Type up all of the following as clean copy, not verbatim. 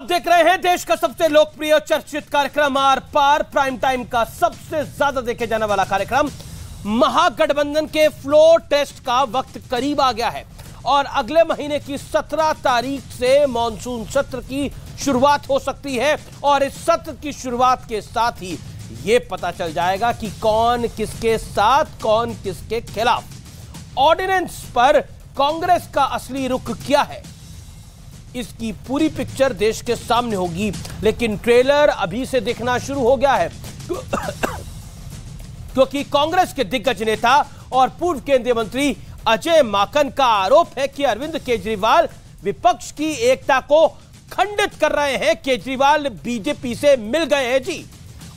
देख रहे हैं देश का सबसे लोकप्रिय चर्चित कार्यक्रम आर पार, प्राइम टाइम का सबसे ज्यादा देखे जाने वाला कार्यक्रम। महागठबंधन के फ्लोर टेस्ट का वक्त करीब आ गया है और अगले महीने की 17 तारीख से मॉनसून सत्र की शुरुआत हो सकती है और इस सत्र की शुरुआत के साथ ही यह पता चल जाएगा कि कौन किसके साथ, कौन किसके खिलाफ। ऑर्डिनेंस पर कांग्रेस का असली रुख क्या है, इसकी पूरी पिक्चर देश के सामने होगी, लेकिन ट्रेलर अभी से देखना शुरू हो गया है क्योंकि कांग्रेस के दिग्गज नेता और पूर्व केंद्रीय मंत्री अजय माकन का आरोप है कि अरविंद केजरीवाल विपक्ष की एकता को खंडित कर रहे हैं। केजरीवाल बीजेपी से मिल गए हैं जी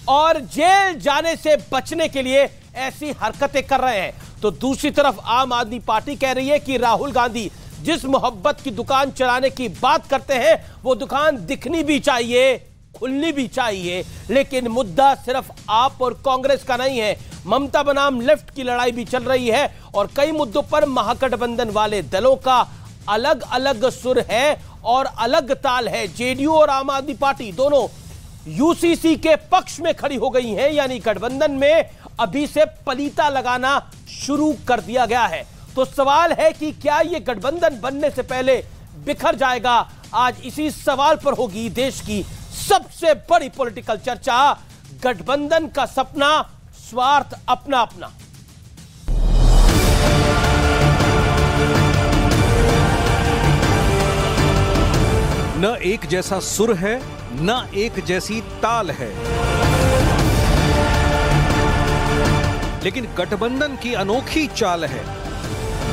और जेल जाने से बचने के लिए ऐसी हरकतें कर रहे हैं। तो दूसरी तरफ आम आदमी पार्टी कह रही है कि राहुल गांधी जिस मोहब्बत की दुकान चलाने की बात करते हैं वो दुकान दिखनी भी चाहिए, खुलनी भी चाहिए, लेकिन मुद्दा सिर्फ आप और कांग्रेस का नहीं है। ममता बनाम लेफ्ट की लड़ाई भी चल रही है और कई मुद्दों पर महागठबंधन वाले दलों का अलग अलग सुर है और अलग ताल है। जेडीयू और आम आदमी पार्टी दोनों यूसीसी के पक्ष में खड़ी हो गई हैं, यानी गठबंधन में अभी से पलीता लगाना शुरू कर दिया गया है। तो सवाल है कि क्या यह गठबंधन बनने से पहले बिखर जाएगा? आज इसी सवाल पर होगी देश की सबसे बड़ी पॉलिटिकल चर्चा। गठबंधन का सपना, स्वार्थ अपना अपना। न एक जैसा सुर है, न एक जैसी ताल है, लेकिन गठबंधन की अनोखी चाल है।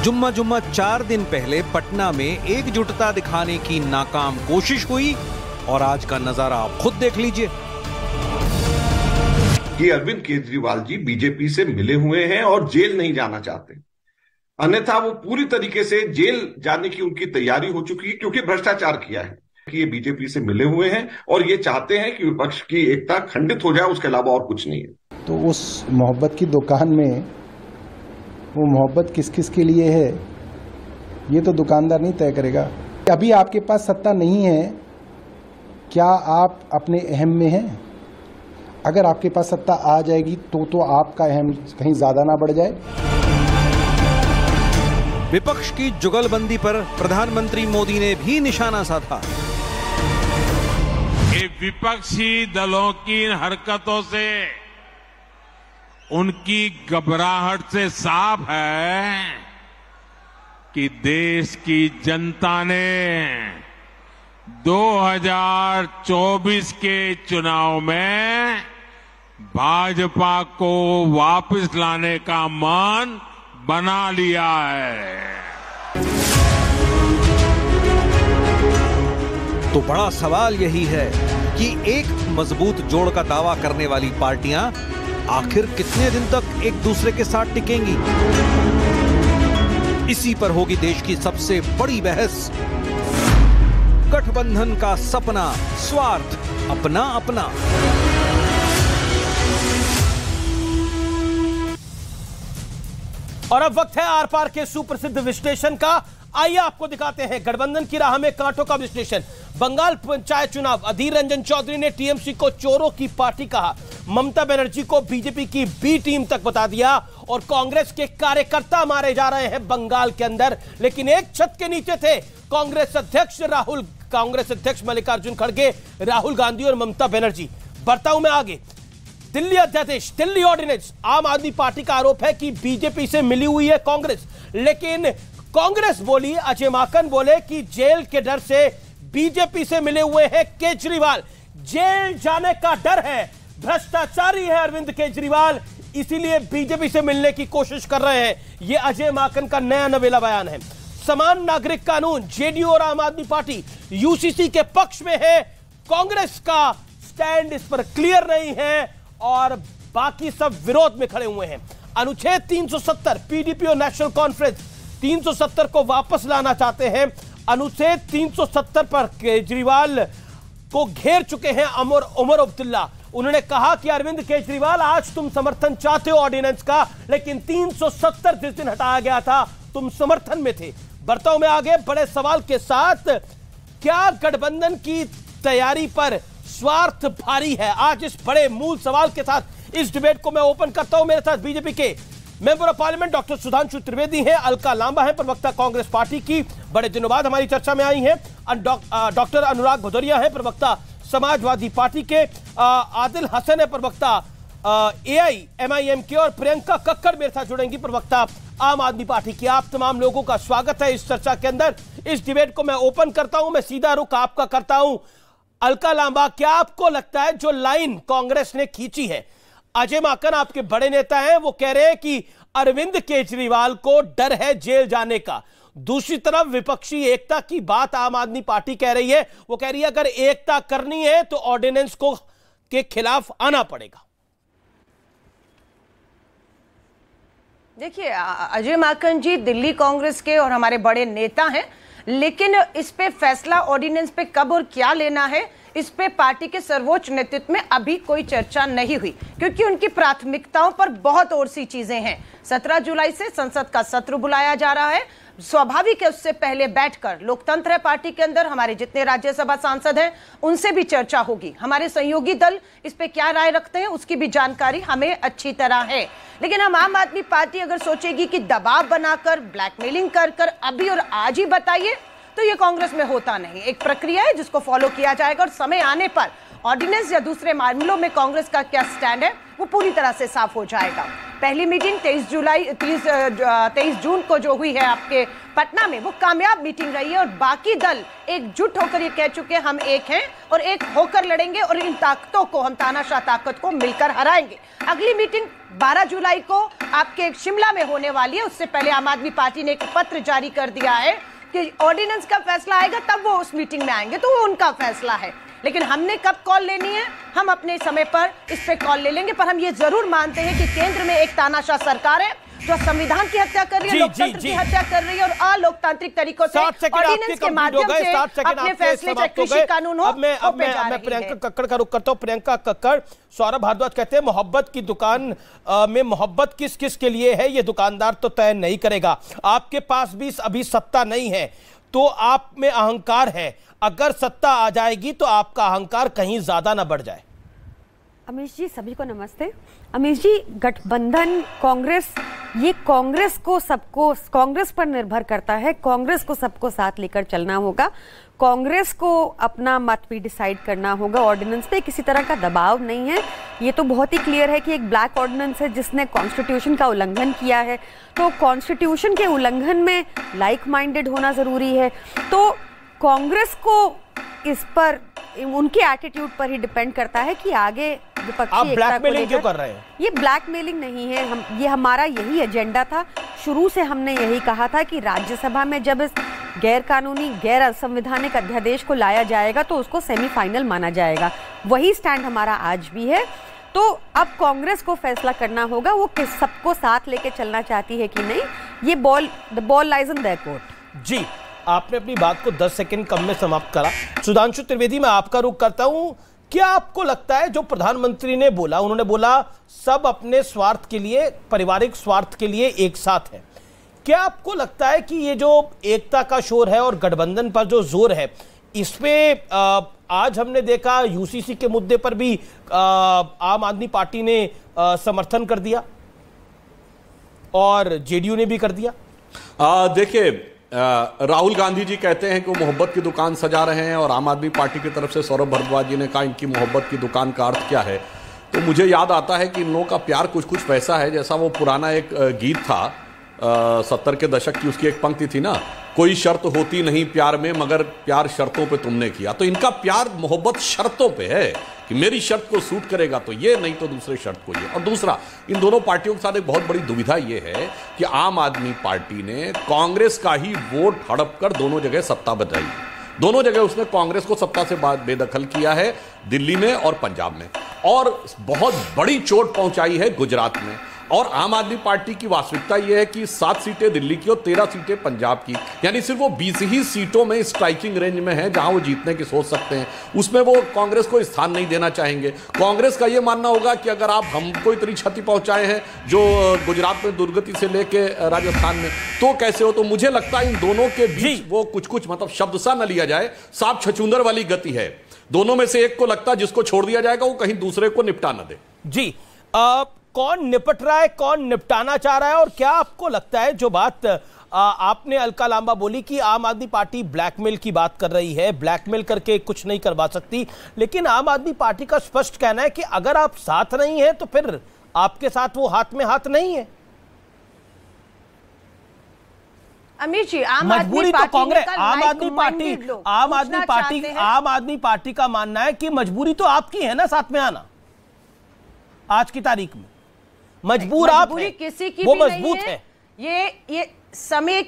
जुम्मा 4 दिन पहले पटना में एकजुटता दिखाने की नाकाम कोशिश हुई और आज का नजारा आप खुद देख लीजिए कि अरविंद केजरीवाल जी बीजेपी से मिले हुए हैं और जेल नहीं जाना चाहते, अन्यथा वो पूरी तरीके से जेल जाने की उनकी तैयारी हो चुकी है क्योंकि भ्रष्टाचार किया है। कि ये बीजेपी से मिले हुए हैं और ये चाहते हैं कि विपक्ष की एकता खंडित हो जाए, उसके अलावा और कुछ नहीं है। तो उस मोहब्बत की दुकान में वो मोहब्बत किस किस के लिए है ये तो दुकानदार नहीं तय करेगा। अभी आपके पास सत्ता नहीं है, क्या आप अपने अहम में हैं? अगर आपके पास सत्ता आ जाएगी तो आपका अहम कहीं ज्यादा ना बढ़ जाए। विपक्ष की जुगलबंदी पर प्रधानमंत्री मोदी ने भी निशाना साधा। विपक्षी दलों की हरकतों से, उनकी घबराहट से साफ है कि देश की जनता ने 2024 के चुनाव में भाजपा को वापस लाने का मन बना लिया है। तो बड़ा सवाल यही है कि एक मजबूत जोड़ का दावा करने वाली पार्टियां आखिर कितने दिन तक एक दूसरे के साथ टिकेंगी? इसी पर होगी देश की सबसे बड़ी बहस। गठबंधन का सपना, स्वार्थ अपना अपना। और अब वक्त है आर पार के सुप्रसिद्ध विश्लेषण का। आइए आपको दिखाते हैं गठबंधन की राह में कांटों का विश्लेषण। बंगाल पंचायत चुनाव, अधीर रंजन चौधरी ने टीएमसी को चोरों की पार्टी कहा, ममता बनर्जी को बीजेपी की बी टीम तक बता दिया और कांग्रेस के कार्यकर्ता मारे जा रहे हैं बंगाल के अंदर, लेकिन एक छत के नीचे थे कांग्रेस अध्यक्ष मल्लिकार्जुन खड़गे, राहुल गांधी और ममता बनर्जी। बढ़ता हूं मैं आगे। दिल्ली अध्यादेश, दिल्ली ऑर्डिनेंस, आम आदमी पार्टी का आरोप है कि बीजेपी से मिली हुई है कांग्रेस, लेकिन कांग्रेस बोली, अजय माकन बोले कि जेल के डर से बीजेपी से मिले हुए हैं केजरीवाल। जेल जाने का डर है, भ्रष्टाचारी है अरविंद केजरीवाल, इसीलिए बीजेपी से मिलने की कोशिश कर रहे हैं। यह अजय माकन का नया नवेला बयान है। समान नागरिक कानून, जेडीयू और आम आदमी पार्टी यूसीसी के पक्ष में है। कांग्रेस का स्टैंड इस पर क्लियर नहीं है और बाकी सब विरोध में खड़े हुए हैं। अनुच्छेद 370, पीडीपी और नेशनल कॉन्फ्रेंस 370 को वापस लाना चाहते हैं। अनुच्छेद 370 पर केजरीवाल को घेर चुके हैं उमर अब्दुल्ला। उन्होंने कहा कि अरविंद केजरीवाल, आज तुम समर्थन चाहते हो ऑर्डिनेंस का, लेकिन 370 जिस दिन हटाया गया था तुम समर्थन में थे। बढ़ता हूं मैं आगे बड़े सवाल के साथ। क्या गठबंधन की तैयारी पर स्वार्थ भारी है? आज इस बड़े मूल सवाल के साथ इस डिबेट को मैं ओपन करता हूं। मेरे साथ बीजेपी के member of parliament doctor Sudhanshu Trivedi हैं, अलका लांबा है प्रवक्ता कांग्रेस पार्टी की, बड़े दिनों बाद हमारी चर्चा में आई हैं। डॉक्टर अनुराग भदौरिया है प्रवक्ता समाजवादी पार्टी के, आदिल हसन है प्रवक्ता AIMIM के, और प्रियंका कक्कड़ मेरे साथ जुड़ेंगी प्रवक्ता आम आदमी पार्टी की। आप तमाम लोगों का स्वागत है इस चर्चा के अंदर। इस डिबेट को मैं ओपन करता हूं, मैं सीधा रुख आपका करता हूं। अलका लांबा, क्या आपको लगता है जो लाइन कांग्रेस ने खींची है, अजय माकन आपके बड़े नेता हैं, वो कह रहे हैं कि अरविंद केजरीवाल को डर है जेल जाने का, दूसरी तरफ विपक्षी एकता की बात आम आदमी पार्टी कह रही है, वो कह रही है अगर एकता करनी है तो ऑर्डिनेंस को के खिलाफ आना पड़ेगा। देखिए, अजय माकन जी दिल्ली कांग्रेस के और हमारे बड़े नेता हैं, लेकिन इस पे फैसला ऑर्डिनेंस पे कब और क्या लेना है, इस पे पार्टी के सर्वोच्च नेतृत्व में अभी कोई चर्चा नहीं हुई, क्योंकि उनकी प्राथमिकताओं पर बहुत और सी चीजें हैं। 17 जुलाई से संसद का सत्र बुलाया जा रहा है, स्वाभाविक है उससे पहले बैठकर, लोकतंत्र है पार्टी के अंदर, हमारे जितने राज्यसभा सांसद हैं उनसे भी चर्चा होगी, हमारे सहयोगी दल इस पे क्या राय रखते हैं उसकी भी जानकारी हमें अच्छी तरह है। लेकिन हम आम आदमी पार्टी अगर सोचेगी कि दबाव बनाकर, ब्लैकमेलिंग कर कर अभी और आज ही बताइए, तो ये कांग्रेस में होता नहीं। एक प्रक्रिया है जिसको फॉलो किया जाएगा और समय आने पर ऑर्डिनेंस या दूसरे मामलों में कांग्रेस का क्या स्टैंड है वो पूरी तरह से साफ हो जाएगा। पहली मीटिंग 23 जून को जो हुई है आपके पटना में, वो कामयाब मीटिंग रही है और बाकी दल एकजुट होकर ये कह चुके हैं हम एक हैं और एक होकर लड़ेंगे और इन ताकतों को, हम तानाशाह ताकत को मिलकर हराएंगे। अगली मीटिंग 12 जुलाई को आपके शिमला में होने वाली है। उससे पहले आम आदमी पार्टी ने एक पत्र जारी कर दिया है कि ऑर्डिनेंस का फैसला आएगा तब वो उस मीटिंग में आएंगे, तो वो उनका फैसला है। लेकिन हमने कब कॉल लेनी है, हम अपने समय पर इस पे कॉल ले लेंगे। पर हम ये जरूर मानते हैं कि केंद्र में एक तानाशाह सरकार है जो संविधान की हत्या कर रही है, लोकतंत्र की हत्या कर रही है और अलोकतांत्रिक तरीकों से ऑर्डिनेंस के माध्यम से अपने फैसले, चाहे कृषि कानून हो, अब मैं प्रियंका कक्कड़ का रुख करता हूं। प्रियंका कक्कड़, सौरभ भारद्वाज कहते हैं मोहब्बत की दुकान में मोहब्बत किस किस के लिए है ये दुकानदार तो तय नहीं करेगा। आपके पास भी अभी सत्ता नहीं है तो आप में अहंकार है, अगर सत्ता आ जाएगी तो आपका अहंकार कहीं ज्यादा ना बढ़ जाए। अमीश जी, सभी को नमस्ते। अमीश जी, गठबंधन कांग्रेस, ये कांग्रेस को सबको, कांग्रेस पर निर्भर करता है, कांग्रेस को सबको साथ लेकर चलना होगा, कांग्रेस को अपना मत भी डिसाइड करना होगा। ऑर्डिनेंस पे किसी तरह का दबाव नहीं है, ये तो बहुत ही क्लियर है कि एक ब्लैक ऑर्डिनेंस है जिसने कॉन्स्टिट्यूशन का उल्लंघन किया है, तो कॉन्स्टिट्यूशन के उल्लंघन में लाइक माइंडेड होना जरूरी है। तो कांग्रेस को इस पर, उनके एटीट्यूड पर ही डिपेंड करता है कि आगे विपक्षी एकता को लेकर। क्यों कर रहे हैं? ये ब्लैकमेलिंग नहीं है, ये हमारा यही एजेंडा था। शुरू से हमने यही कहा था कि राज्यसभा में जब इस गैर कानूनी, गैर असंवैधानिक अध्यादेश को लाया जाएगा तो उसको सेमीफाइनल माना जाएगा। वही स्टैंड हमारा आज भी है। तो अब कांग्रेस को फैसला करना होगा वो किस सबको साथ लेके चलना चाहती है कि नहीं। ये the ball lies in their court. जी, आपने अपनी बात को 10 सेकंड कम में समाप्त करा। सुधांशु त्रिवेदी, मैं आपका रुख करता हूं। क्या आपको लगता है जो प्रधानमंत्री ने बोला, उन्होंने बोला सब अपने स्वार्थ के लिए, पारिवारिक स्वार्थ के लिए एक साथ है, क्या आपको लगता है कि ये जो एकता का शोर है और गठबंधन पर जो जोर है, इस पे आज हमने देखा यूसीसी के मुद्दे पर भी आम आदमी पार्टी ने समर्थन कर दिया और जेडीयू ने भी कर दिया। देखिए, राहुल गांधी जी कहते हैं कि वो मोहब्बत की दुकान सजा रहे हैं और आम आदमी पार्टी की तरफ से सौरभ भारद्वाज जी ने कहा इनकी मोहब्बत की दुकान का अर्थ क्या है। तो मुझे याद आता है कि इन लोगों का प्यार कुछ कुछ वैसा है जैसा वो पुराना एक गीत था 70 के दशक की, उसकी एक पंक्ति थी ना, कोई शर्त होती नहीं प्यार में मगर प्यार शर्तों पे तुमने किया। तो इनका प्यार मोहब्बत शर्तों पे है कि मेरी शर्त को सूट करेगा तो ये, नहीं तो दूसरे शर्त को ये। और दूसरा, इन दोनों पार्टियों के साथ एक बहुत बड़ी दुविधा ये है कि आम आदमी पार्टी ने कांग्रेस का ही वोट हड़प कर दोनों जगह सत्ता बनाई। दोनों जगह उसने कांग्रेस को सत्ता से बेदखल किया है, दिल्ली में और पंजाब में, और बहुत बड़ी चोट पहुंचाई है गुजरात में। और आम आदमी पार्टी की वास्तविकता यह है कि 7 सीटें दिल्ली की और 13 सीटें पंजाब की, यानी सिर्फ वो 20 ही सीटों में स्ट्राइकिंग रेंज में है जहां वो जीतने की सोच सकते हैं। उसमें वो कांग्रेस को स्थान नहीं देना चाहेंगे। कांग्रेस का ये मानना होगा कि अगर आप हमको इतनी क्षति पहुंचाए हैं जो गुजरात में दुर्गति से लेके राजस्थान में, तो कैसे हो। तो मुझे लगता है इन दोनों के बीच वो कुछ कुछ मतलब शब्द सा न लिया जाए, साफ छछूंदर वाली गति है। दोनों में से एक को लगता है जिसको छोड़ दिया जाएगा वो कहीं दूसरे को निपटा न दे। जी, कौन निपट रहा है, कौन निपटाना चाह रहा है, और क्या आपको लगता है जो बात आपने अलका लांबा बोली कि आम आदमी पार्टी ब्लैकमेल की बात कर रही है, ब्लैकमेल करके कुछ नहीं करवा सकती, लेकिन आम आदमी पार्टी का स्पष्ट कहना है कि अगर आप साथ नहीं है तो फिर आपके साथ वो हाथ में हाथ नहीं है। अमित जी, मजबूरी तो कांग्रेस, आम आदमी पार्टी का मानना है कि मजबूरी तो आपकी है ना साथ में आना। आज की तारीख में मजबूर आप हैं, किसी की वो भी मजबूत है। ये समय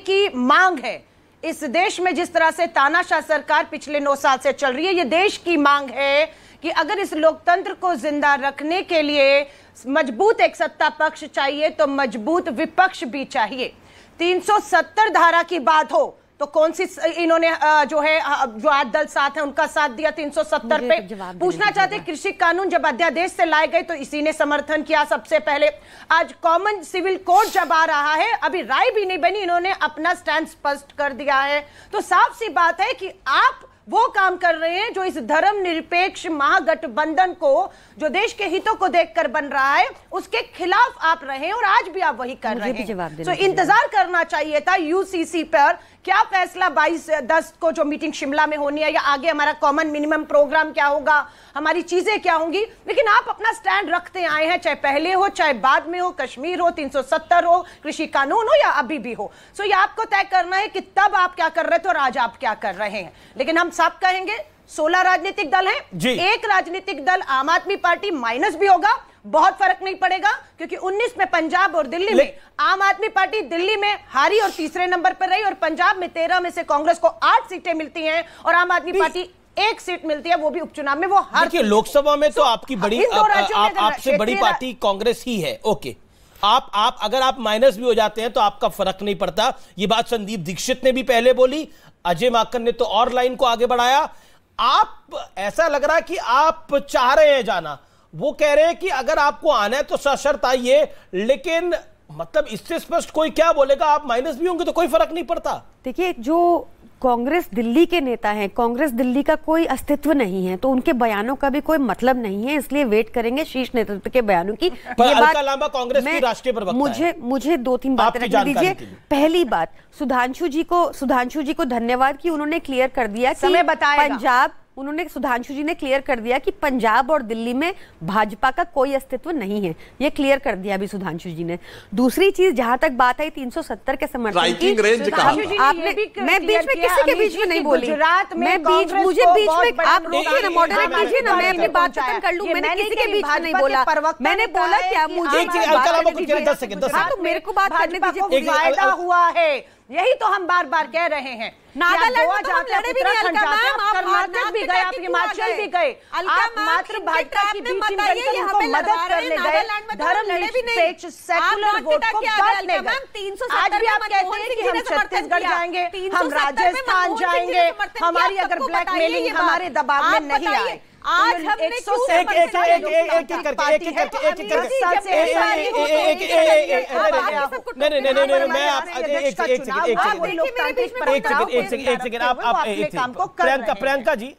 की मांग है। इस देश में जिस तरह से तानाशाह सरकार पिछले 9 साल से चल रही है, ये देश की मांग है कि अगर इस लोकतंत्र को जिंदा रखने के लिए मजबूत एक सत्ता पक्ष चाहिए तो मजबूत विपक्ष भी चाहिए। 370 धारा की बात हो तो कौन सी इन्होंने जो आज दल साथ है उनका साथ दिया 370 पे। पूछना चाहते कृषि कानून जब अध्यादेश से लाए गए तो इसी ने समर्थन किया सबसे पहले। आज कॉमन सिविल कोड जब आ रहा है, अभी राय भी नहीं बनी, इन्होंने अपना स्टैंड स्पष्ट कर दिया है। तो साफ सी बात है कि आप वो काम कर रहे हैं जो इस धर्मनिरपेक्ष महागठबंधन को, जो देश के हितों को देखकर बन रहा है, उसके खिलाफ आप रहे और आज भी आप वही कर रहे हैं। तो इंतजार करना चाहिए था यूसीसी पर, क्या फैसला 22/10 को जो मीटिंग शिमला में होनी है, या आगे हमारा कॉमन मिनिमम प्रोग्राम क्या होगा, हमारी चीजें क्या होंगी, लेकिन आप अपना स्टैंड रखते आए हैं, चाहे पहले हो चाहे बाद में हो, कश्मीर हो, 370 हो, कृषि कानून हो या अभी भी हो। सो ये आपको तय करना है कि तब आप क्या कर रहे थे और आज आप क्या कर रहे हैं। लेकिन हम सब कहेंगे 16 राजनीतिक दल हैं, एक राजनीतिक दल आम आदमी पार्टी माइनस भी होगा, बहुत फर्क नहीं पड़ेगा, क्योंकि 19 में पंजाब और दिल्ली में आम आदमी पार्टी दिल्ली में हारी और तीसरे नंबर पर रही, और पंजाब में 13 में से कांग्रेस को 8 सीटें मिलती हैं और आम आदमी पार्टी 1 सीट मिलती है, वो भी उपचुनाव में वो हार। देखिए, लोकसभा में तो आपकी बड़ी, आपसे बड़ी पार्टी कांग्रेस ही है। ओके, आप अगर आप माइनस भी हो जाते हैं तो आपका फर्क नहीं पड़ता। ये बात संदीप दीक्षित ने भी पहले बोली, अजय माकन ने तो और लाइन को आगे बढ़ाया। आप ऐसा लग रहा है कि आप चाह रहे हैं जाना, वो कह रहे हैं कि अगर आपको आना है तो सशर्त आइए, लेकिन मतलब इससे स्पष्ट कोई क्या बोलेगा, आप माइनस भी होंगे तो कोई फर्क नहीं पड़ता। देखिए, जो कांग्रेस दिल्ली के नेता हैं, कांग्रेस दिल्ली का कोई अस्तित्व नहीं है, तो उनके बयानों का भी कोई मतलब नहीं है, इसलिए वेट करेंगे शीर्ष नेतृत्व के बयानों की। पर अलका लांबा कांग्रेस की राष्ट्रीय प्रवक्ता है। मुझे 2-3 बातें रखने दीजिए। पहली बात, सुधांशु जी को धन्यवाद कि उन्होंने क्लियर कर दिया कि पंजाब, सुधांशु जी ने क्लियर कर दिया कि पंजाब और दिल्ली में भाजपा का कोई अस्तित्व नहीं है, ये क्लियर कर दिया अभी सुधांशु जी ने। दूसरी चीज, जहां तक बात आई 370 के समर्थन की, आपने, मैं बीच में किसी के बीच में नहीं बोली, मैं मुझे बीच में आप रोकिए ना, मॉडरेट कीजिए ना, मैं अपनी बात खत्म कर लूं। मैंने किसी के बीच में नहीं बोला, मैंने बोला क्या मुझे, तो मेरे को बात करने दीजिए। फायदा हुआ है, यही तो हम बार बार कह रहे हैं। नागालैंड में तो हम लड़े भी नहीं, अलका मैम, आप कर्नाटक भी गए, आप हिमाचल भी गए, आप मात्र भाजपा की बी टीम बनकर उनको मदद करने गए, धर्मनिरपेक्ष सेकुलर वोट को बांटने गए। आज भी आप कहते हैं कि हम छत्तीसगढ़ जाएंगे, हम राजस्थान जाएंगे, हमारी अगर ब्लैकमेलिंग हमारे दबाव में नहीं आए। आज हमने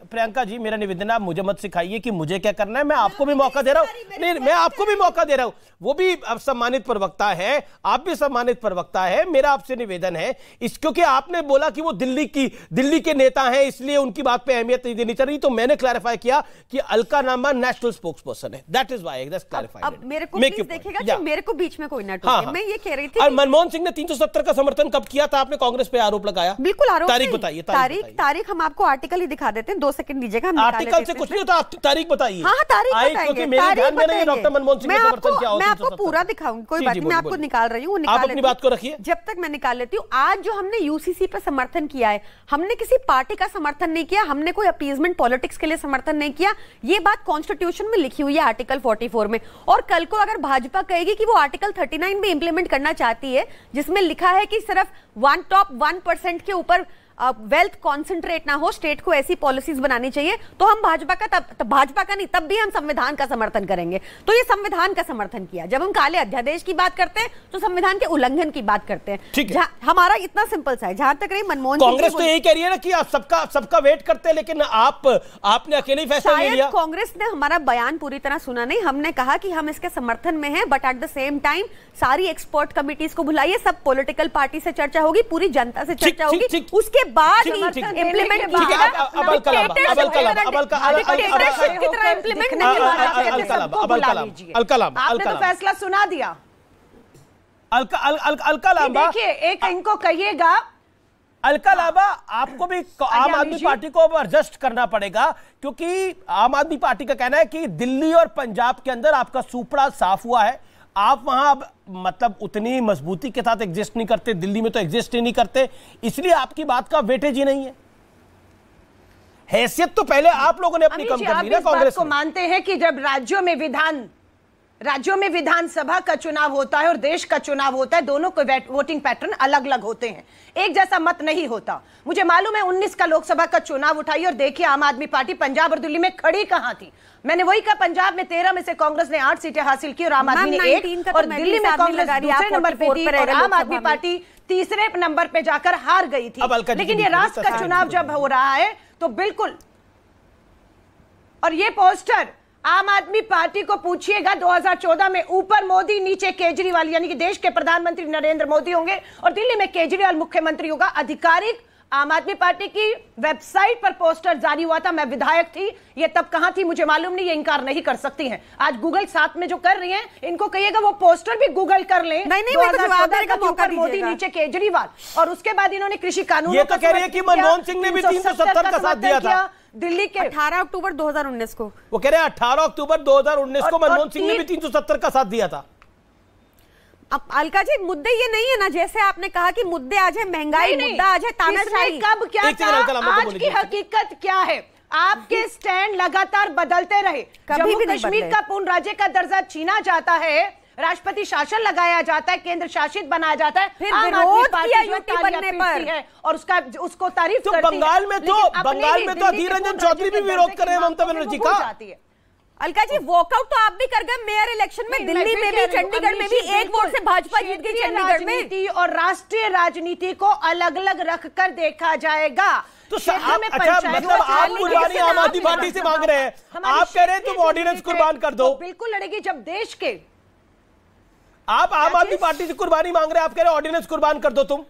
प्रियंका जी, मेरा निवेदन, आप मुझे मत सिखाइए कि मुझे क्या करना है, मैं आपको भी मौका दे रहा हूँ। नहीं, मैं आपको भी मौका दे रहा हूँ, वो भी अब सम्मानित प्रवक्ता है, आप भी सम्मानित प्रवक्ता है। मेरा आपसे निवेदन है क्योंकि आपने बोला कि वो दिल्ली के नेता हैं, इसलिए उनकी बात पे अहमियत नहीं देनी चाहिए, तो मैंने क्लैरिफाई किया कि अलका लांबा नेशनल स्पोक्सपर्सन है। That is why just clarify. अब मेरे को प्लीज देखिएगा कि मेरे को बीच में कोई ना टोके। मैं ये कह रही थी, और मनमोहन सिंह ने 370 का समर्थन कब किया था, आपने कांग्रेस पे आरोप लगाया? बिल्कुल आरोप। तारीख बताइए। तारीख हम आपको आर्टिकल ही दिखा देते हैं, 2 सेकंड दीजिएगा, आर्टिकल से कुछ नहीं होता, तारीख बताइए। हाँ, तारीख क्योंकि मेरे ध्यान में नहीं डॉक्टर मनमोहन सिंह का समर्थन क्या होता है। मैं आपको पूरा दिखाऊंगी, कोई बात नहीं, मैं आपको निकाल रही हूँ, आप अपनी बात को रखिए, जब तक मैं निकाल लेती हूँ। आज जो हमने यूसीसी पे समर्थन किया है, हमने किसी पार्टी का समर्थन नहीं किया, हमने कोई अपीजमेंट पॉलिटिक्स के लिए समर्थन नहीं किया। ये बात कॉन्स्टिट्यूशन में लिखी हुई है आर्टिकल 44 में, और कल को अगर भाजपा कहेगी कि वो आर्टिकल 39 भी इंप्लीमेंट करना चाहती है, जिसमें लिखा है कि सिर्फ 1% के ऊपर वेल्थ कॉन्सेंट्रेट ना हो, स्टेट को ऐसी पॉलिसीज बनानी चाहिए, तो हम भाजपा का नहीं, तब भी हम संविधान का समर्थन करेंगे। तो ये संविधान का समर्थन किया। जब हम काले अध्यादेश की बात करते हैं तो संविधान के उल्लंघन की बात करते हैं। हमारा इतना सिंपल सा है। जहां तक रही मनमोहन सिंह, कांग्रेस तो यही कह रही है ना कि आप सबका वेट करते हैं, लेकिन आपने अकेले ही फैसला ले लिया। कांग्रेस ने हमारा बयान पूरी तरह सुना नहीं। हमने कहा कि हम इसके समर्थन में हैं, but at the same time सारी एक्सपर्ट कमिटीज को बुलाइए, सब पॉलिटिकल पार्टी से चर्चा होगी, पूरी जनता से चर्चा होगी, उसके बाद इम्प्लीमेंट फैसला सुना दिया। अलका लांबा, देखिए, एक इनको कहिएगा, अलका लांबा, आपको भी आम आदमी पार्टी को एडजस्ट करना पड़ेगा, क्योंकि आम आदमी पार्टी का कहना है कि दिल्ली और पंजाब के अंदर आपका सुपड़ा साफ हुआ है, आप वहां मतलब उतनी मजबूती के साथ एग्जिस्ट नहीं करते, दिल्ली में तो एग्जिस्ट ही नहीं करते, इसलिए आपकी बात का वेटेज ही नहीं है। हैसियत तो पहले आप लोगों ने अपनी कम कर ली ना कांग्रेस को। मानते हैं कि जब राज्यों में विधानसभा का चुनाव होता है और देश का चुनाव होता है, दोनों को वोटिंग पैटर्न अलग अलग होते हैं, एक जैसा मत नहीं होता। मुझे मालूम है 19 का लोकसभा का चुनाव उठाइए और देखिए आम आदमी पार्टी पंजाब और दिल्ली में खड़ी कहां थी। मैंने वही कहा, पंजाब में 13 में से कांग्रेस ने 8 सीटें हासिल की और आम आदमी ने 1, और दिल्ली में कांग्रेस दूसरे नंबर पे थी और आम आदमी पार्टी तीसरे नंबर पे जाकर हार गई थी। लेकिन ये राष्ट्र का चुनाव जब हो रहा है तो बिल्कुल, और ये पोस्टर आम आदमी पार्टी को पूछिएगा 2014 में ऊपर मोदी नीचे केजरीवाल, यानी कि देश के प्रधानमंत्री नरेंद्र मोदी होंगे और दिल्ली में केजरीवाल मुख्यमंत्री होगा। आधिकारिक आम आदमी पार्टी की वेबसाइट पर पोस्टर जारी हुआ था। मैं विधायक थी, ये तब कहां थी मुझे मालूम नहीं, ये इनकार नहीं कर सकती हैं। आज गूगल साथ में जो कर रही हैं, इनको कहिएगा वो पोस्टर भी गूगल कर लें। नहीं, ऊपर मोदी नीचे केजरीवाल, और उसके बाद इन्होंने कृषि कानून, ये तो कह रही है कि मनमोहन सिंह ने भी 370 का साथ दिया था दिल्ली के 18 अक्टूबर 2019 को। वो कह रहे हैं 18 अक्टूबर 2019 को मनमोहन सिंह ने भी 370 का साथ दिया था। अब अलका जी, मुद्दे ये नहीं है ना, जैसे आपने कहा कि मुद्दे आज है महंगाई, मुद्दा आज है तानाशाही, कब क्या था, आज की हकीकत क्या है। आपके स्टैंड लगातार बदलते रहे। जम्मू कश्मीर का पूर्ण राज्य का दर्जा छीना जाता है, राष्ट्रपति शासन लगाया जाता है, केंद्र शासित बनाया जाता है, फिर विरोध किया यूटी बनने पर है और उसको तारीफ तो करती है। बंगाल में तो अधीर रंजन चौधरी भी विरोध कर रहे हैं ममता बनर्जी का। अलका जी, वॉकआउट तो आप भी कर गए मेयर इलेक्शन में, दिल्ली में भी, चंडीगढ़ में भी 1 वोट से भाजपा जीत गई चंडीगढ़ में। और राष्ट्रीय राजनीति को अलग अलग रखकर देखा जाएगा। तो मतलब आप कुर्बानी आम आदमी पार्टी से मांग रहे हैं, आप कह रहे हैं तुम ऑर्डिनेंस कुर्बान कर दो। बिल्कुल लड़ेगी, जब देश के आप आम आदमी पार्टी से कुर्बानी मांग रहे हैं, आप कह रहे हैं ऑर्डिनेंस कुर्बान कर दो तुम।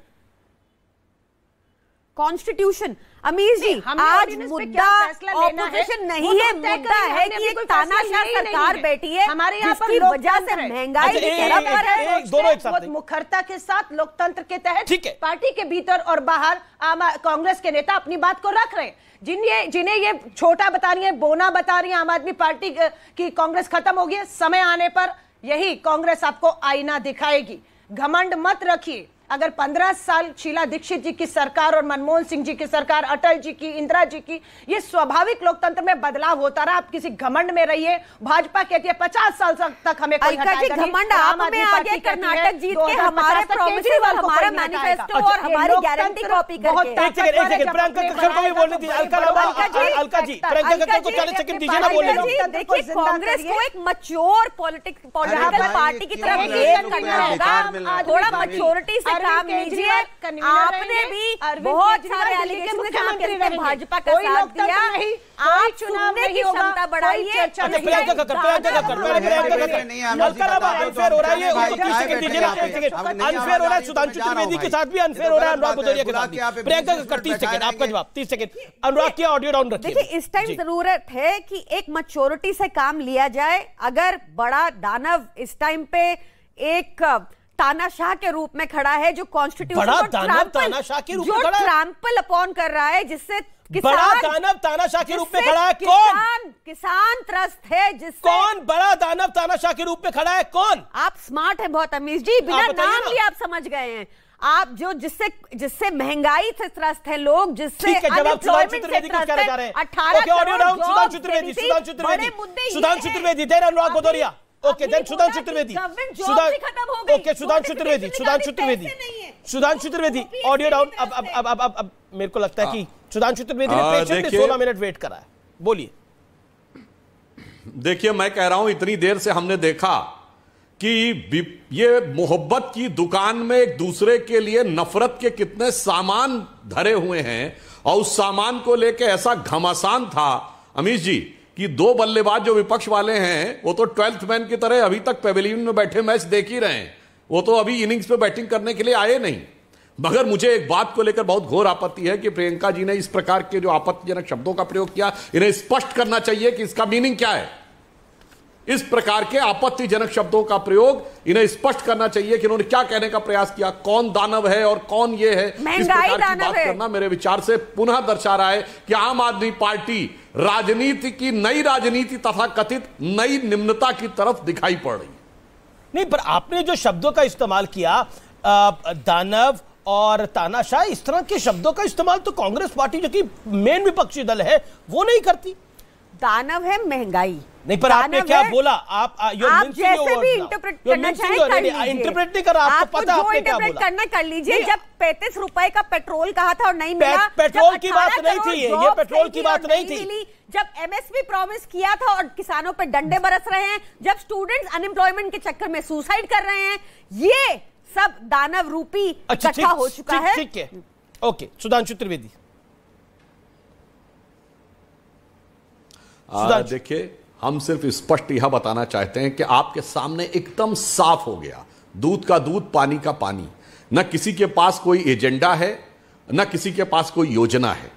कॉन्स्टिट्यूशन, अमीर जी, आज मुद्दा ऑपोजिशन नहीं है, मुद्दा है कि एक तानाशाह सरकार बैठी है हमारे यहाँ पर, वजह से महंगाई दोनों एक साथ, मुखरता के साथ लोकतंत्र के तहत पार्टी के भीतर और बाहर कांग्रेस के नेता अपनी बात को रख रहे हैं। जिन्हें ये छोटा बता रही है, बोना बता रही है आम आदमी पार्टी की कांग्रेस खत्म होगी, समय आने पर यही कांग्रेस आपको आईना दिखाएगी। घमंड मत रखिए। अगर 15 साल शीला दीक्षित जी की सरकार और मनमोहन सिंह जी की सरकार, अटल जी की, इंदिरा जी की, ये स्वाभाविक लोकतंत्र में बदलाव होता रहा। आप किसी घमंड में रहिए। भाजपा कहती है 50 साल तक हमें कोई हटाएगा नहीं। घमंड आप में आ गया, कर्नाटक जीत के हमारे प्रॉमिसेस और हमारा मैनिफेस्टो और हमारी गारंटी कॉपी करके। एक सेकंड, प्रियंका कक्कड़ को भी बोलने दीजिए। अलका जी, प्रियंका कक्कड़ को 40 सेकंड दीजिए ना बोलने दीजिए। देखिए, कांग्रेस को एक मैच्योर पॉलिटिकल पार्टी की तरफ करना होगा, थोड़ा मैच्योरिटी से काम लीजिए। आपने भी बहुत सारे एलिगेशन के साथ भाजपा का साथ दिया, आप सुनने की क्षमता बढ़ाइए। प्रियंका कक्कड़ अनफेयर हो रहा है, अनफेयर हो रहा है सुधांशु त्रिवेदी के साथ भी, अनफेयर हो रहा है अनुराग भदौरिया के साथ भी। प्रियंका कक्कड़ 30 सेकंड, आपका जवाब 30 सेकंड। अनुराग की ऑडियो डाउन रखिए। देखिए, इस टाइम जरूरत है कि एक मैच्योरिटी से काम लिया जाए। अगर बड़ा दानव इस टाइम पे एक तानाशाह के रूप में खड़ा है, जो कॉन्स्टिट्यूशन तानाशाह के रूप में खड़ा है, ट्रैम्पल अपॉन कर रहा है, जिससे बड़ा दानव तानाशाह के रूप में खड़ा है कौन? किसान त्रस्त है, जिससे कौन बड़ा दानव तानाशाह के रूप में खड़ा है? कौन? आप स्मार्ट है बहुत अमीश जी, बिना नाम लिए आप समझ गए हैं। आप जो जिससे महंगाई से त्रस्त है लोग, जिससे अनएम्प्लॉयमेंट से त्रस्त है, 18 crore Sudhanshu Trivedi, then Anurag Bhadauria. Okay, then Sudhanshu Trivedi, okay, Sudhanshu Trivedi, Sudhanshu Trivedi audio down. अब मेरे को लगता है कि सुधांशु त्रिवेदी ने पेशेंटली 16 मिनट वेट करा है। बोलिए। देखिए, मैं कह रहा हूं इतनी देर से हमने देखा कि ये मोहब्बत की दुकान में एक दूसरे के लिए नफरत के कितने सामान धरे हुए हैं, और उस सामान को लेके ऐसा घमासान था अमीश जी कि दो बल्लेबाज जो विपक्ष वाले हैं वो तो 12th मैन की तरह अभी तक पेविलियन में बैठे मैच देख ही रहे हैं, वो तो अभी इनिंग्स पे बैटिंग करने के लिए आए नहीं। मगर मुझे एक बात को लेकर बहुत घोर आपत्ति है कि प्रियंका जी ने इस प्रकार के जो आपत्तिजनक शब्दों का प्रयोग किया, इन्हें स्पष्ट करना चाहिए कि इसका मीनिंग क्या है। इस प्रकार के आपत्तिजनक शब्दों का प्रयोग इन्हें स्पष्ट करना चाहिए कि इन्होंने क्या कहने का प्रयास किया, कौन दानव है और कौन ये है। इस प्रकार की बात करना मेरे विचार से पुनः दर्शा रहा है कि आम आदमी पार्टी राजनीति की नई राजनीति तथा कथित नई निम्नता की तरफ दिखाई पड़ रही है। नहीं, पर आपने जो शब्दों का इस्तेमाल किया, दानव और तानाशाह, इस तरह के शब्दों का इस्तेमाल तो कांग्रेस पार्टी जो कि मेन विपक्षी दल है वो नहीं करती। दानव है महंगाई। नहीं, पर आपने क्या बोला? आप जैसे भी इंटरप्रेट करना चाहे इंटरप्रेट नहीं कर रहा, आपको पता है आपने क्या बोला। करना कर लीजिए। जब 35 रुपए का पेट्रोल कहा था और नहीं मिला, पेट्रोल की बात नहीं थी, ये पेट्रोल की बात नहीं थी। जब एमएसपी प्रॉमिस किया था और किसानों पे डंडे बरस रहे हैं, जब स्टूडेंट्स अनएम्प्लॉयमेंट के चक्कर में सुसाइड कर रहे हैं, ये सब दानव रूपी इकट्ठा हो चुका है। ठीक है, ओके। सुधांशु त्रिवेदी। देखिए, हम सिर्फ स्पष्ट यह बताना चाहते हैं कि आपके सामने एकदम साफ हो गया, दूध का दूध, पानी का पानी। न किसी के पास कोई एजेंडा है, न किसी के पास कोई योजना है।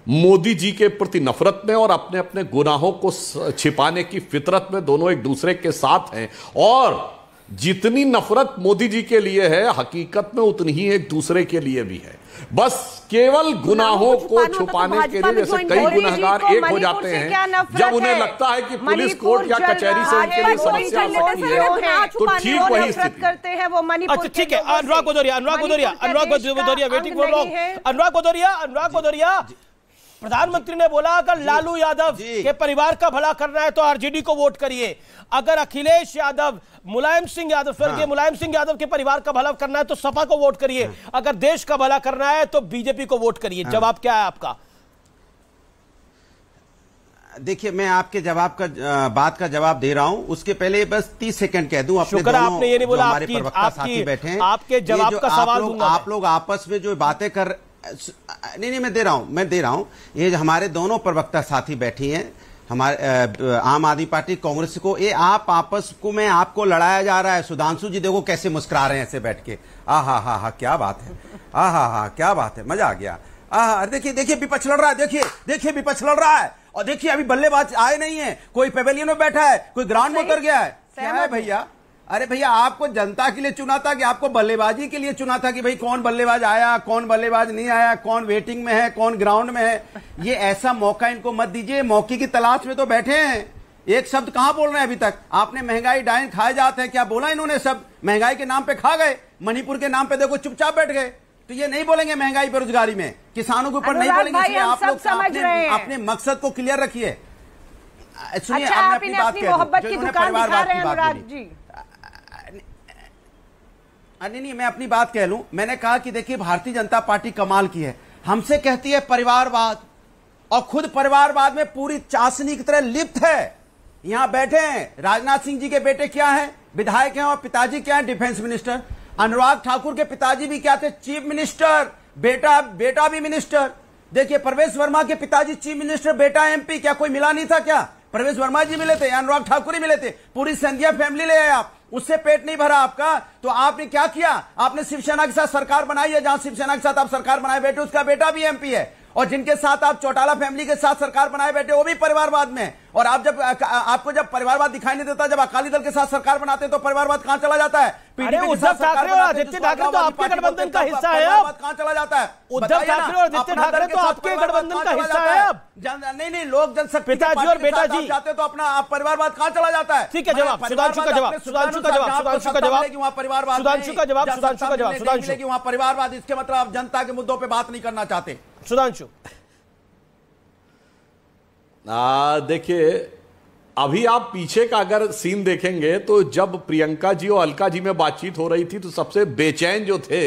मोदी जी के प्रति नफरत में और अपने अपने गुनाहों को छिपाने की फितरत में दोनों एक दूसरे के साथ हैं, और जितनी नफरत मोदी जी के लिए है, हकीकत में उतनी ही एक दूसरे के लिए भी है। बस केवल गुनाहों को छुपाने के लिए जैसे कई गुनहगार एक हो जाते हैं, जब उन्हें लगता है कि पुलिस कोर्ट या कचहरी से उनके लिए समस्या आ सकती है, तो ठीक वही स्थिति करते हैं वो मणिपुर। ठीक है, अनुराग भदौरिया वेटिंग फॉर लॉन्ग। अनुराग भदौरिया, प्रधानमंत्री ने बोला अगर लालू यादव के परिवार का भला करना है तो आरजेडी को वोट करिए, अगर अखिलेश यादव, मुलायम सिंह यादव, स्वर्गीय मुलायम सिंह यादव के परिवार का भला करना है तो सपा को वोट करिए, अगर देश का भला करना है तो बीजेपी को वोट करिए। जवाब क्या है आपका? देखिए, मैं आपके जवाब का बात का जवाब दे रहा हूं, उसके पहले बस 30 सेकंड कह दूं। अपने दोनों आपने ये नहीं बोला, हमारे प्रवक्ता साथी बैठे हैं, आपके जवाब का सवाल दूंगा। आप लोग आपस में जो बातें कर, नहीं मैं दे रहा हूं। ये हमारे दोनों प्रवक्ता साथी बैठी हैं, हमारे आम आदमी पार्टी, कांग्रेस को, ये आप आपस को में आपको लड़ाया जा रहा है। सुधांशु जी देखो कैसे मुस्कुरा रहे हैं ऐसे बैठ के। हा क्या बात है, हा क्या बात है, मजा आ गया। देखिए विपक्ष लड़ रहा है, देखिए विपक्ष लड़ रहा है, और देखिए अभी बल्लेबाज आए नहीं है, कोई पेवेलियन में बैठा है, कोई ग्राउंड में उतर गया है। क्या है भैया? अरे भैया, आपको जनता के लिए चुना था कि आपको बल्लेबाजी के लिए चुना था कि भाई कौन बल्लेबाज आया, कौन बल्लेबाज नहीं आया, कौन वेटिंग में है, कौन ग्राउंड में है। ये ऐसा मौका इनको मत दीजिए, मौके की तलाश में तो बैठे हैं। एक शब्द कहां बोल रहे हैं अभी तक? आपने महंगाई डाइन खाए जाते हैं, क्या बोला इन्होंने? सब महंगाई के नाम पे खा गए, मणिपुर के नाम पे देखो चुपचाप बैठ गए। तो ये नहीं बोलेंगे महंगाई बेरोजगारी में, किसानों के ऊपर नहीं बोलेंगे। इसलिए आप लोग अपने मकसद को क्लियर रखिए। सुनिए, आप अपनी मोहब्बत की दुकान दिखा रहे हैं अनुराग जी। नहीं, मैं अपनी बात कह लूं। मैंने कहा कि देखिए, भारतीय जनता पार्टी कमाल की है, हमसे कहती है परिवारवाद, और खुद परिवारवाद में पूरी चाशनी की तरह लिप्त है। यहां बैठे हैं, राजनाथ सिंह जी के बेटे क्या हैं? विधायक हैं, और पिताजी क्या है? Defence minister. अनुराग ठाकुर के पिताजी भी क्या थे? Chief minister. बेटा भी मिनिस्टर। देखिए, प्रवेश वर्मा के पिताजी चीफ मिनिस्टर, बेटा एमपी। क्या कोई मिला नहीं था क्या? प्रवेश वर्मा जी मिले थे, अनुराग ठाकुर ही मिले थे, पूरी सिंधिया फैमिली ले आए आप। उससे पेट नहीं भरा आपका, तो आपने क्या किया? आपने शिवसेना के साथ सरकार बनाई है, जहां शिवसेना के साथ आप सरकार बनाए बैठे, उसका बेटा भी एमपी है, और जिनके साथ आप चौटाला फैमिली के साथ सरकार बनाए बैठे वो भी परिवारवाद में। और आप जब आपको जब परिवारवाद दिखाई नहीं देता, जब अकाली दल के साथ सरकार बनाते हैं तो परिवारवाद कहां चला जाता है? उद्धव ठाकरे और आदित्य ठाकरे तो आपके गठबंधन का हिस्सा है। अब कहां चला जाता है? उद्धव ठाकरे और आदित्य ठाकरे तो आपके गठबंधन का हिस्सा है। अब नहीं, लोक जनशक्ति पिताजी और बेटा जी जाते तो अपना परिवारवाद कहां चला जाता है? ठीक है, जवाब सुधांशु का जवाब, सुधांशु का जवाब, सुधांशु का जवाब, वहां परिवारवाद, सुधांशु का जवाब, सुधांशु का जवाब, सुधांशु वहां परिवारवाद, इसके मतलब आप जनता के मुद्दों पर बात नहीं करना चाहते। सुधांशु, देखिए, अभी आप पीछे का अगर सीन देखेंगे तो जब प्रियंका जी और अलका जी में बातचीत हो रही थी तो सबसे बेचैन जो थे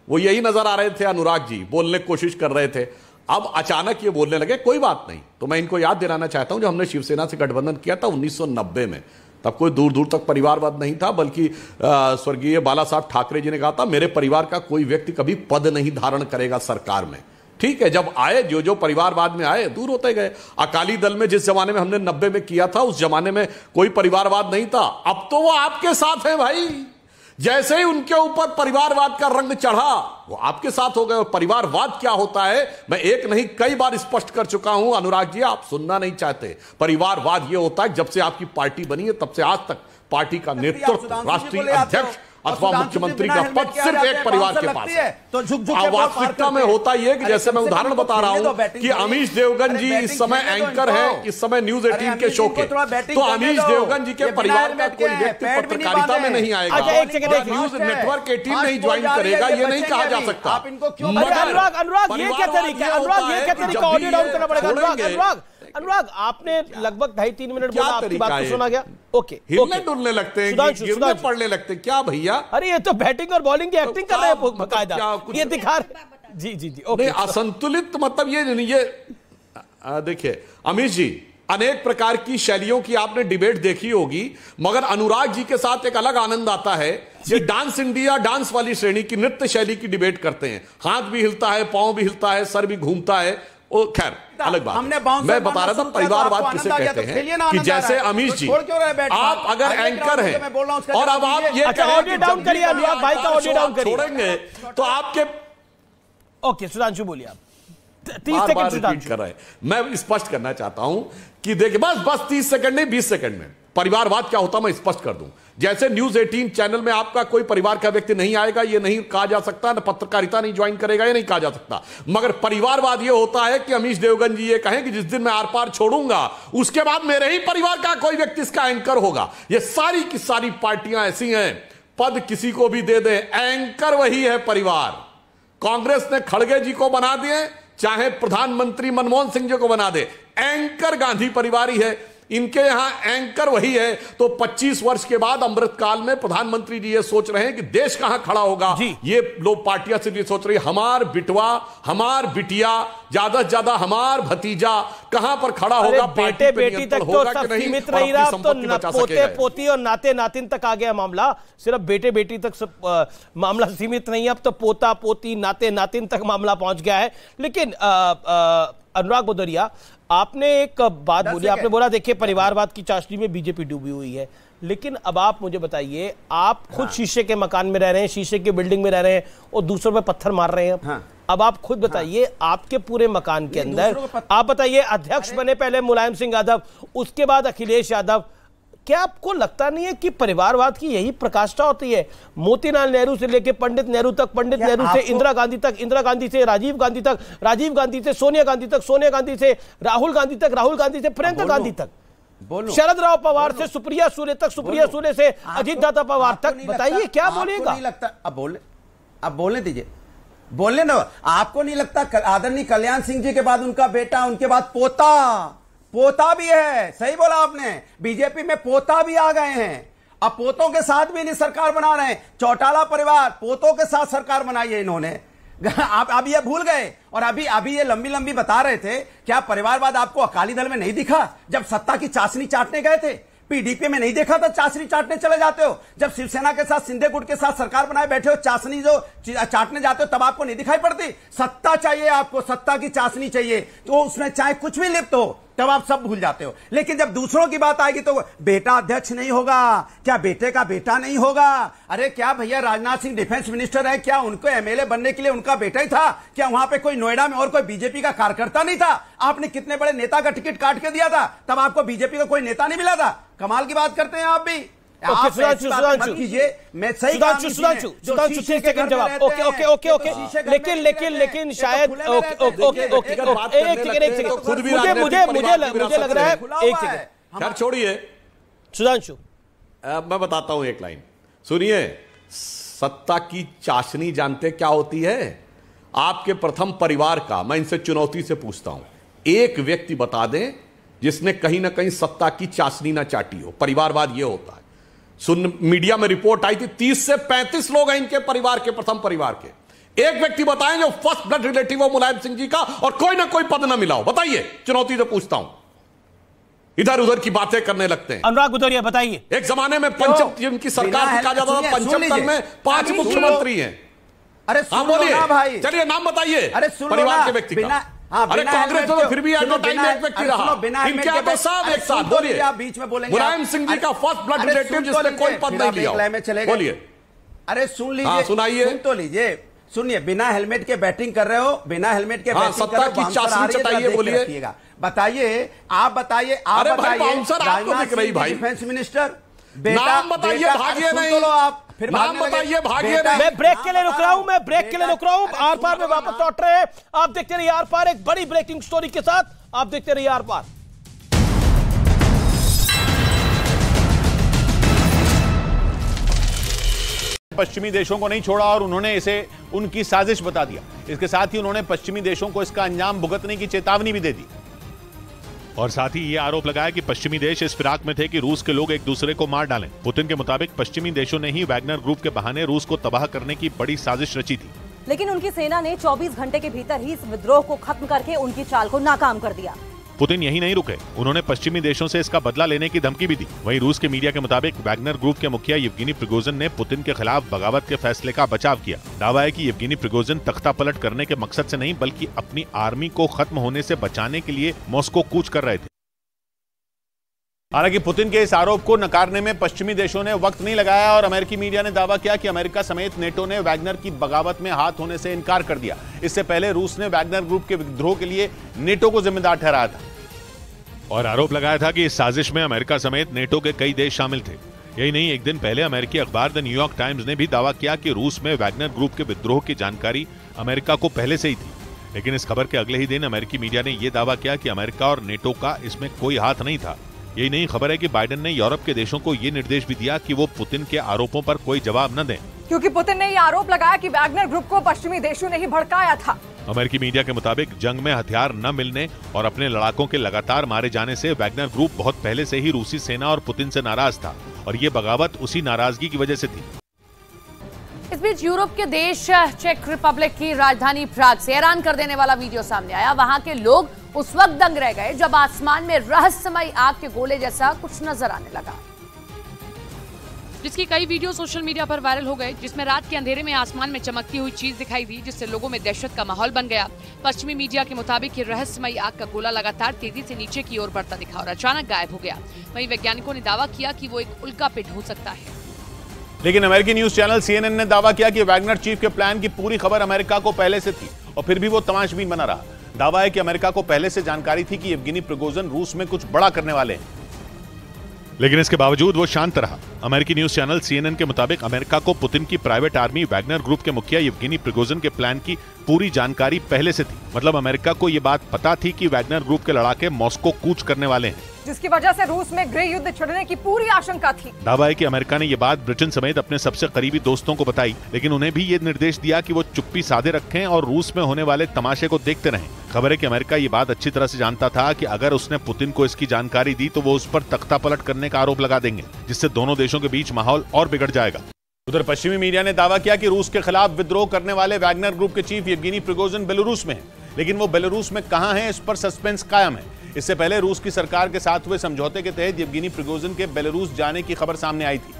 वो यही नजर आ रहे थे अनुराग जी, बोलने की कोशिश कर रहे थे, अब अचानक ये बोलने लगे। कोई बात नहीं, तो मैं इनको याद दिलाना चाहता हूं, जब हमने शिवसेना से गठबंधन किया था 1990 में, तब कोई दूर दूर तक परिवारवाद नहीं था, बल्कि स्वर्गीय बाला साहब ठाकरे जी ने कहा था मेरे परिवार का कोई व्यक्ति कभी पद नहीं धारण करेगा सरकार में। ठीक है, जब आए जो परिवारवाद में आए दूर होते गए। अकाली दल में जिस जमाने में हमने 90 में किया था, उस जमाने में कोई परिवारवाद नहीं था। अब तो वो आपके साथ है भाई, जैसे ही उनके ऊपर परिवारवाद का रंग चढ़ा वो आपके साथ हो गए। परिवारवाद क्या होता है मैं एक नहीं कई बार स्पष्ट कर चुका हूं, अनुराग जी आप सुनना नहीं चाहते। परिवारवाद ये होता है जब से आपकी पार्टी बनी है तब से आज तक पार्टी का नेतृत्व, राष्ट्रीय अध्यक्ष अथवा मुख्यमंत्री का पद सिर्फ एक परिवार के पास है। तो वास्तविकता में होता यह कि जैसे मैं उदाहरण बता रहा हूं कि अमीश देवगन जी इस समय एंकर हैं, इस समय न्यूज 18 के शो के, तो अमीश देवगन जी के परिवार का कोई व्यक्ति पत्रकारिता में नहीं आएगा, न्यूज नेटवर्क 18 नहीं ज्वाइन करेगा, ये नहीं कहा जा सकता। अनुराग ये क्या तरीका, अनुराग ये क्या तरीका, ऑडियो डाउन करना पड़ेगा। अनुराग आपने लगभग 2.5-3 मिनट बोला, आपकी बात को सुना गया। ओके, हिलने डुलने लगते हैं, गिरने पड़ने लगते हैं क्या भैया? अरे ये तो बैटिंग और बॉलिंग की एक्टिंग कर रहे हैं बकायदा, ये दिखा रहे। जी ओके। असंतुलित मतलब ये देखिए अमीश जी, अनेक प्रकार की शैलियों की आपने डिबेट देखी होगी, मगर अनुराग जी के साथ एक अलग आनंद आता है। ये डांस इंडिया डांस वाली श्रेणी की नृत्य शैली की डिबेट करते हैं, हाथ भी हिलता है, पांव भी हिलता है, सर भी घूमता है। ओ खैर अलग बात। मैं बता रहा था परिवारवाद किसे कहते हैं कि जैसे अमीश जी आप अगर एंकर हैं और अब आप ये ऑडियो डाउन करिए, अनुराग भाई का ऑडियो डाउन करिए, छोड़ेंगे तो आपके। ओके सुधांशु बोलिए, आप 30 सेकंड सुधांशु कर रहे हैं। मैं स्पष्ट करना चाहता हूं कि देखिए बस 30 सेकंड नहीं 20 सेकंड में परिवारवाद क्या होता मैं स्पष्ट कर दूं। जैसे न्यूज 18 चैनल में आपका कोई परिवार का व्यक्ति नहीं आएगा, ये नहीं कहा जा सकता, न पत्रकारिता नहीं ज्वाइन करेगा, ये नहीं कहा जा सकता। मगर परिवारवाद ये होता है कि अमीश देवगन जी ये कहें कि जिस दिन मैं आर पार छोड़ूंगा उसके बाद मेरे ही परिवार का कोई व्यक्ति इसका एंकर होगा। ये सारी की सारी पार्टियां ऐसी हैं, पद किसी को भी दे दे, एंकर वही है परिवार। कांग्रेस ने खड़गे जी को बना दिए, चाहे प्रधानमंत्री मनमोहन सिंह जी को बना दे, एंकर गांधी परिवार ही है, इनके यहां एंकर वही है। तो 25 वर्ष के बाद अमृतकाल में प्रधानमंत्री जी ये सोच रहे हैं कि देश कहां खड़ा होगा। ये लोग पार्टियां सिर्फ ये सोच रही है हमार बिटवा, हमार बिटिया, ज्यादा से ज्यादा हमार भतीजा कहां पर खड़ा होगा, बेटे बेटी तक तो सब सीमित नहीं रहा, तो पोते पोती और नाते नातिन तक आ गया मामला। सिर्फ बेटे बेटी तक सब मामला सीमित नहीं है, अब तो पोता पोती नाते नातिन तक मामला पहुंच गया है। लेकिन अनुराग भदौरिया आपने एक बात बोली, आपने बोला देखिए परिवारवाद की चाशनी में बीजेपी डूबी हुई है, लेकिन अब आप मुझे बताइए, आप खुद शीशे के मकान में रह रहे हैं, शीशे की बिल्डिंग में रह रहे हैं और दूसरों पे पत्थर मार रहे हैं। अब आप खुद बताइए, आपके पूरे मकान के अंदर आप बताइए, अध्यक्ष बने पहले मुलायम सिंह यादव, उसके बाद अखिलेश यादव, क्या आपको लगता नहीं है कि परिवारवाद की यही प्रकाष्ठा होती है? मोतीलाल नेहरू से लेकर पंडित नेहरू तक, पंडित नेहरू से इंदिरा गांधी तक, इंदिरा गांधी से राजीव गांधी तक, राजीव गांधी से सोनिया गांधी तक, सोनिया गांधी से राहुल गांधी तक, राहुल गांधी से प्रियंका गांधी तक, शरद राव पवार से सुप्रिया सूर्य तक, सुप्रिया सूर्य से अजीत दादा पवार तक। बताइए क्या बोलेगा? नहीं लगता, अब बोलने दीजिए, बोलने ना। आपको नहीं लगता आदरणीय कल्याण सिंह जी के बाद उनका बेटा, उनके बाद पोता भी है? सही बोला आपने, बीजेपी में पोता भी आ गए हैं। अब पोतों के साथ भी नहीं सरकार बना रहे हैं। चौटाला परिवार पोतों के साथ सरकार बनाई है इन्होंने। अब ये भूल गए। और अभी ये लंबी लंबी बता रहे थे, क्या परिवारवाद आपको अकाली दल में नहीं दिखा जब सत्ता की चाशनी चाटने गए थे? पीडीपी में नहीं देखा था चाशनी चाटने चले जाते हो? जब शिवसेना के साथ शिंदे गुट के साथ सरकार बनाए बैठे हो, चाशनी जो चाटने जाते हो तब आपको नहीं दिखाई पड़ती? सत्ता चाहिए आपको, सत्ता की चाशनी चाहिए, तो उसमें चाहे कुछ भी लिप्त हो तब आप सब भूल जाते हो। लेकिन जब दूसरों की बात आएगी तो बेटा अध्यक्ष नहीं होगा, क्या बेटे का बेटा नहीं होगा? अरे क्या भैया राजनाथ सिंह डिफेंस मिनिस्टर है, क्या उनको एमएलए बनने के लिए उनका बेटा ही था? क्या वहां पे कोई नोएडा में और कोई बीजेपी का कार्यकर्ता नहीं था? आपने कितने बड़े नेता का टिकट काट के दिया था, तब आपको बीजेपी का कोई नेता नहीं मिला था? कमाल की बात करते हैं आप भी। लेकिन शायद मुझे लग रहा है, एक सेकंड छोड़िए सुधांशु, मैं बताता हूं एक लाइन सुनिए। सत्ता की चाशनी जानते क्या होती है? आपके प्रथम परिवार का, मैं इनसे चुनौती से पूछता हूं, एक व्यक्ति बता दें जिसने कहीं ना कहीं सत्ता की चाशनी ना चाटी हो। परिवारवाद यह होता है। मीडिया में रिपोर्ट आई थी 30 से 35 लोग हैं इनके परिवार के, प्रथम परिवार के। एक व्यक्ति बताएं जो फर्स्ट ब्लड रिलेटिव हो मुलायम सिंह जी का और कोई ना कोई पद ना मिला हो, बताइए। चुनौती से पूछता हूं, इधर उधर की बातें करने लगते हैं। अनुराग भदौरिया बताइए। एक जमाने में पंचम की सरकार कहा जाता था, पंचम में 5 मुख्यमंत्री हैं। अरे बोलिए भाई, चलिए नाम बताइए। अरे परिवार के व्यक्ति का। अरे कांग्रेस तो फिर भी एक व्यक्ति रहा, इनके तो सब एक साथ। बोलिए, बीच में बोलेंगे। मुलायम सिंह जी का फर्स्ट ब्लड रिलेटिव जिसने कोई पद नहीं लिया, बोलिए। अरे सुन लीजिए, सुनाइए, सुन तो लीजिए। सुनिए, बिना हेलमेट के बैटिंग कर रहे हो, बिना हेलमेट के बैटिंग कर रहे हो, की चाशनी चटाइए, बोलिए। बताइए, आप बताइए, आप बताइए। डिफेंस मिनिस्टर, नाम बताइए, भागिए नहीं। आप फिर नाम बताइए, भागिए नहीं। मैं ब्रेक के लिए रुक रहा हूं, मैं ब्रेक के लिए रुक रहा हूं। आर पार में वापस लौट रहे हैं। आप देखते रहिए आर पार, एक बड़ी ब्रेकिंग स्टोरी के साथ। आप देखते रहिए आर पार। पश्चिमी देशों को नहीं छोड़ा और उन्होंने इसे उनकी साजिश बता दिया। इसके साथ ही उन्होंने पश्चिमी देशों को इसका अंजाम भुगतने की चेतावनी भी दे दी और साथ ही ये आरोप लगाया कि पश्चिमी देश इस फिराक में थे कि रूस के लोग एक दूसरे को मार डालें। पुतिन के मुताबिक पश्चिमी देशों ने ही वैगनर ग्रुप के बहाने रूस को तबाह करने की बड़ी साजिश रची थी, लेकिन उनकी सेना ने 24 घंटे के भीतर ही इस विद्रोह को खत्म करके उनकी चाल को नाकाम कर दिया। पुतिन यही नहीं रुके, उन्होंने पश्चिमी देशों से इसका बदला लेने की धमकी भी दी। वहीं रूस के मीडिया के मुताबिक वैगनर ग्रुप के मुखिया येवगेनी प्रिगोजिन ने पुतिन के खिलाफ बगावत के फैसले का बचाव किया। दावा है कि येवगेनी प्रिगोजिन तख्ता पलट करने के मकसद से नहीं बल्कि अपनी आर्मी को खत्म होने से बचाने के लिए मॉस्को कूच कर रहे थे। हालांकि पुतिन के इस आरोप को नकारने में पश्चिमी देशों ने वक्त नहीं लगाया और अमेरिकी मीडिया ने दावा किया कि अमेरिका समेत नेटो ने वैगनर की बगावत में हाथ होने से इनकार कर दिया। इससे पहले रूस ने वैगनर ग्रुप के विद्रोह के लिए नेटो को जिम्मेदार ठहराया था और आरोप लगाया था कि इस साजिश में अमेरिका समेत नेटो के कई देश शामिल थे। यही नहीं, एक दिन पहले अमेरिकी अखबार द न्यूयॉर्क टाइम्स ने भी दावा किया कि रूस में वैगनर ग्रुप के विद्रोह की जानकारी अमेरिका को पहले से ही थी। लेकिन इस खबर के अगले ही दिन अमेरिकी मीडिया ने यह दावा किया कि अमेरिका और नेटो का इसमें कोई हाथ नहीं था। यही नहीं, खबर है कि बाइडेन ने यूरोप के देशों को यह निर्देश भी दिया कि वो पुतिन के आरोपों पर कोई जवाब न दें, क्योंकि पुतिन ने यह आरोप लगाया कि वैगनर ग्रुप को पश्चिमी देशों ने ही भड़काया था। अमेरिकी मीडिया के मुताबिक जंग में हथियार न मिलने और अपने लड़ाकों के लगातार मारे जाने से वैगनर ग्रुप बहुत पहले से ही रूसी सेना और पुतिन से नाराज था और ये बगावत उसी नाराजगी की वजह से थी। इस बीच यूरोप के देश चेक रिपब्लिक की राजधानी प्राग से हैरान कर देने वाला वीडियो सामने आया। वहां के लोग उस वक्त दंग रह गए जब आसमान में रहस्यमयी आग के गोले जैसा कुछ नजर आने लगा, जिसकी कई वीडियो सोशल मीडिया पर वायरल हो गए, जिसमें रात के अंधेरे में आसमान में चमकती हुई चीज दिखाई दी, जिससे लोगों में दहशत का माहौल बन गया। पश्चिमी मीडिया के मुताबिक ये रहस्यमयी आग का गोला लगातार तेजी से नीचे की ओर बढ़ता दिखा और अचानक गायब हो गया। वहीं वैज्ञानिकों ने दावा किया कि वो एक उल्का पिंड हो सकता है। लेकिन अमेरिकी न्यूज चैनल CNN ने दावा किया कि वैगनर चीफ के प्लान की पूरी खबर अमेरिका को पहले से थी और फिर भी वो तमाशबीन बना रहा। दावा है कि अमेरिका को पहले से जानकारी थी कि येवगेनी प्रिगोजिन रूस में कुछ बड़ा करने वाले हैं, लेकिन इसके बावजूद वो शांत रहा। अमेरिकी न्यूज चैनल CNN के मुताबिक अमेरिका को पुतिन की प्राइवेट आर्मी वैगनर ग्रुप के मुखिया येवगेनी प्रिगोजिन के प्लान की पूरी जानकारी पहले से थी। मतलब अमेरिका को यह बात पता थी कि वैगनर ग्रुप के लड़ाके मॉस्को कूच करने वाले हैं, जिसकी वजह से रूस में गृह युद्ध छिड़ने की पूरी आशंका थी। दावा है कि अमेरिका ने यह बात ब्रिटेन समेत अपने सबसे करीबी दोस्तों को बताई, लेकिन उन्हें भी ये निर्देश दिया कि वो चुप्पी साधे रखें और रूस में होने वाले तमाशे को देखते रहें। खबर है कि अमेरिका ये बात अच्छी तरह से जानता था कि अगर उसने पुतिन को इसकी जानकारी दी तो वो उस पर तख्ता पलट करने का आरोप लगा देंगे, जिससे दोनों देशों के बीच माहौल और बिगड़ जाएगा। उधर पश्चिमी मीडिया ने दावा किया कि रूस के खिलाफ विद्रोह करने वाले वैगनर ग्रुप के चीफ येवगेनी प्रिगोजिन बेलारूस में है, लेकिन वो बेलारूस में कहां है इस पर सस्पेंस कायम है। इससे पहले रूस की सरकार के साथ हुए समझौते के तहत येवगेनी प्रिगोजिन के बेलारूस जाने की खबर सामने आई थी,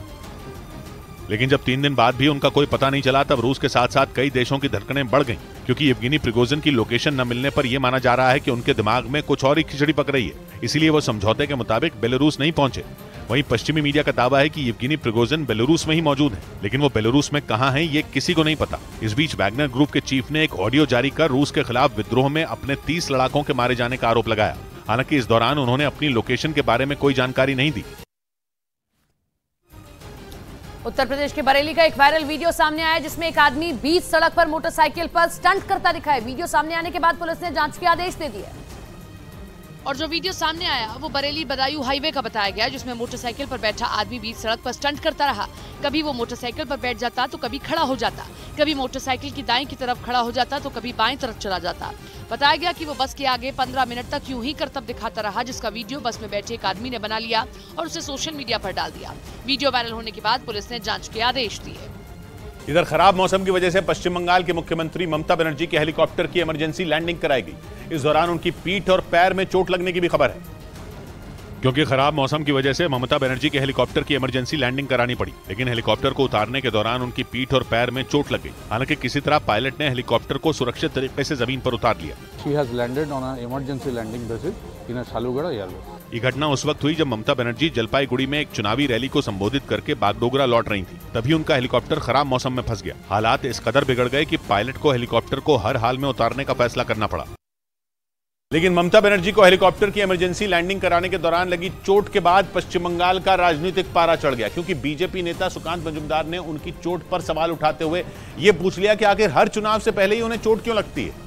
लेकिन जब 3 दिन बाद भी उनका कोई पता नहीं चला तब रूस के साथ साथ कई देशों की धड़कनें बढ़ गईं, क्योंकि येवगेनी प्रिगोजिन की लोकेशन न मिलने पर यह माना जा रहा है कि उनके दिमाग में कुछ और ही खिचड़ी पक रही है, इसीलिए वो समझौते के मुताबिक बेलारूस नहीं पहुंचे। वहीं पश्चिमी मीडिया का दावा है कि येवगेनी प्रिगोजिन बेलारूस में ही मौजूद है, लेकिन वो बेलारूस में कहां है ये किसी को नहीं पता। इस बीच वैगनर ग्रुप के चीफ ने एक ऑडियो जारी कर रूस के खिलाफ विद्रोह में अपने 30 लड़ाकों के मारे जाने का आरोप लगाया। हालांकि इस दौरान उन्होंने अपनी लोकेशन के बारे में कोई जानकारी नहीं दी। उत्तर प्रदेश के बरेली का एक वायरल वीडियो सामने आया, जिसमें एक आदमी बीच सड़क पर मोटरसाइकिल पर स्टंट करता दिखा है। वीडियो सामने आने के बाद पुलिस ने जांच के आदेश दे दिए और जो वीडियो सामने आया वो बरेली बदायूं हाईवे का बताया गया, जिसमें मोटरसाइकिल पर बैठा आदमी बीच सड़क पर स्टंट करता रहा। कभी वो मोटरसाइकिल पर बैठ जाता तो कभी खड़ा हो जाता, कभी मोटरसाइकिल की दाएं की तरफ खड़ा हो जाता तो कभी बाएं तरफ चला जाता। बताया गया कि वो बस के आगे 15 मिनट तक यूं ही करतब दिखाता रहा, जिसका वीडियो बस में बैठे एक आदमी ने बना लिया और उसे सोशल मीडिया पर डाल दिया। वीडियो वायरल होने के बाद पुलिस ने जांच के आदेश दिए। इधर खराब मौसम की वजह से पश्चिम बंगाल के मुख्यमंत्री ममता बनर्जी के हेलीकॉप्टर की इमरजेंसी लैंडिंग कराई गई। इस दौरान उनकी पीठ और पैर में चोट लगने की भी खबर है। क्योंकि खराब मौसम की वजह से ममता बनर्जी के हेलीकॉप्टर की इमरजेंसी लैंडिंग करानी पड़ी, लेकिन हेलीकॉप्टर को उतारने के दौरान उनकी पीठ और पैर में चोट लग गई। हालांकि किसी तरह पायलट ने हेलीकॉप्टर को सुरक्षित तरीके से जमीन पर उतार लिया। She has landed on an emergency landing basis in a Salugada airport. ये घटना उस वक्त हुई जब ममता बनर्जी जलपाईगुड़ी में एक चुनावी रैली को संबोधित करके बागडोगरा लौट रही थी। तभी उनका हेलीकॉप्टर खराब मौसम में फंस गया। हालात इस कदर बिगड़ गए कि पायलट को हेलीकॉप्टर को हर हाल में उतारने का फैसला करना पड़ा। लेकिन ममता बनर्जी को हेलीकॉप्टर की इमरजेंसी लैंडिंग कराने के दौरान लगी चोट के बाद पश्चिम बंगाल का राजनीतिक पारा चढ़ गया, क्योंकि बीजेपी नेता सुकांत मजूमदार ने उनकी चोट पर सवाल उठाते हुए यह पूछ लिया कि आखिर हर चुनाव से पहले ही उन्हें चोट क्यों लगती है।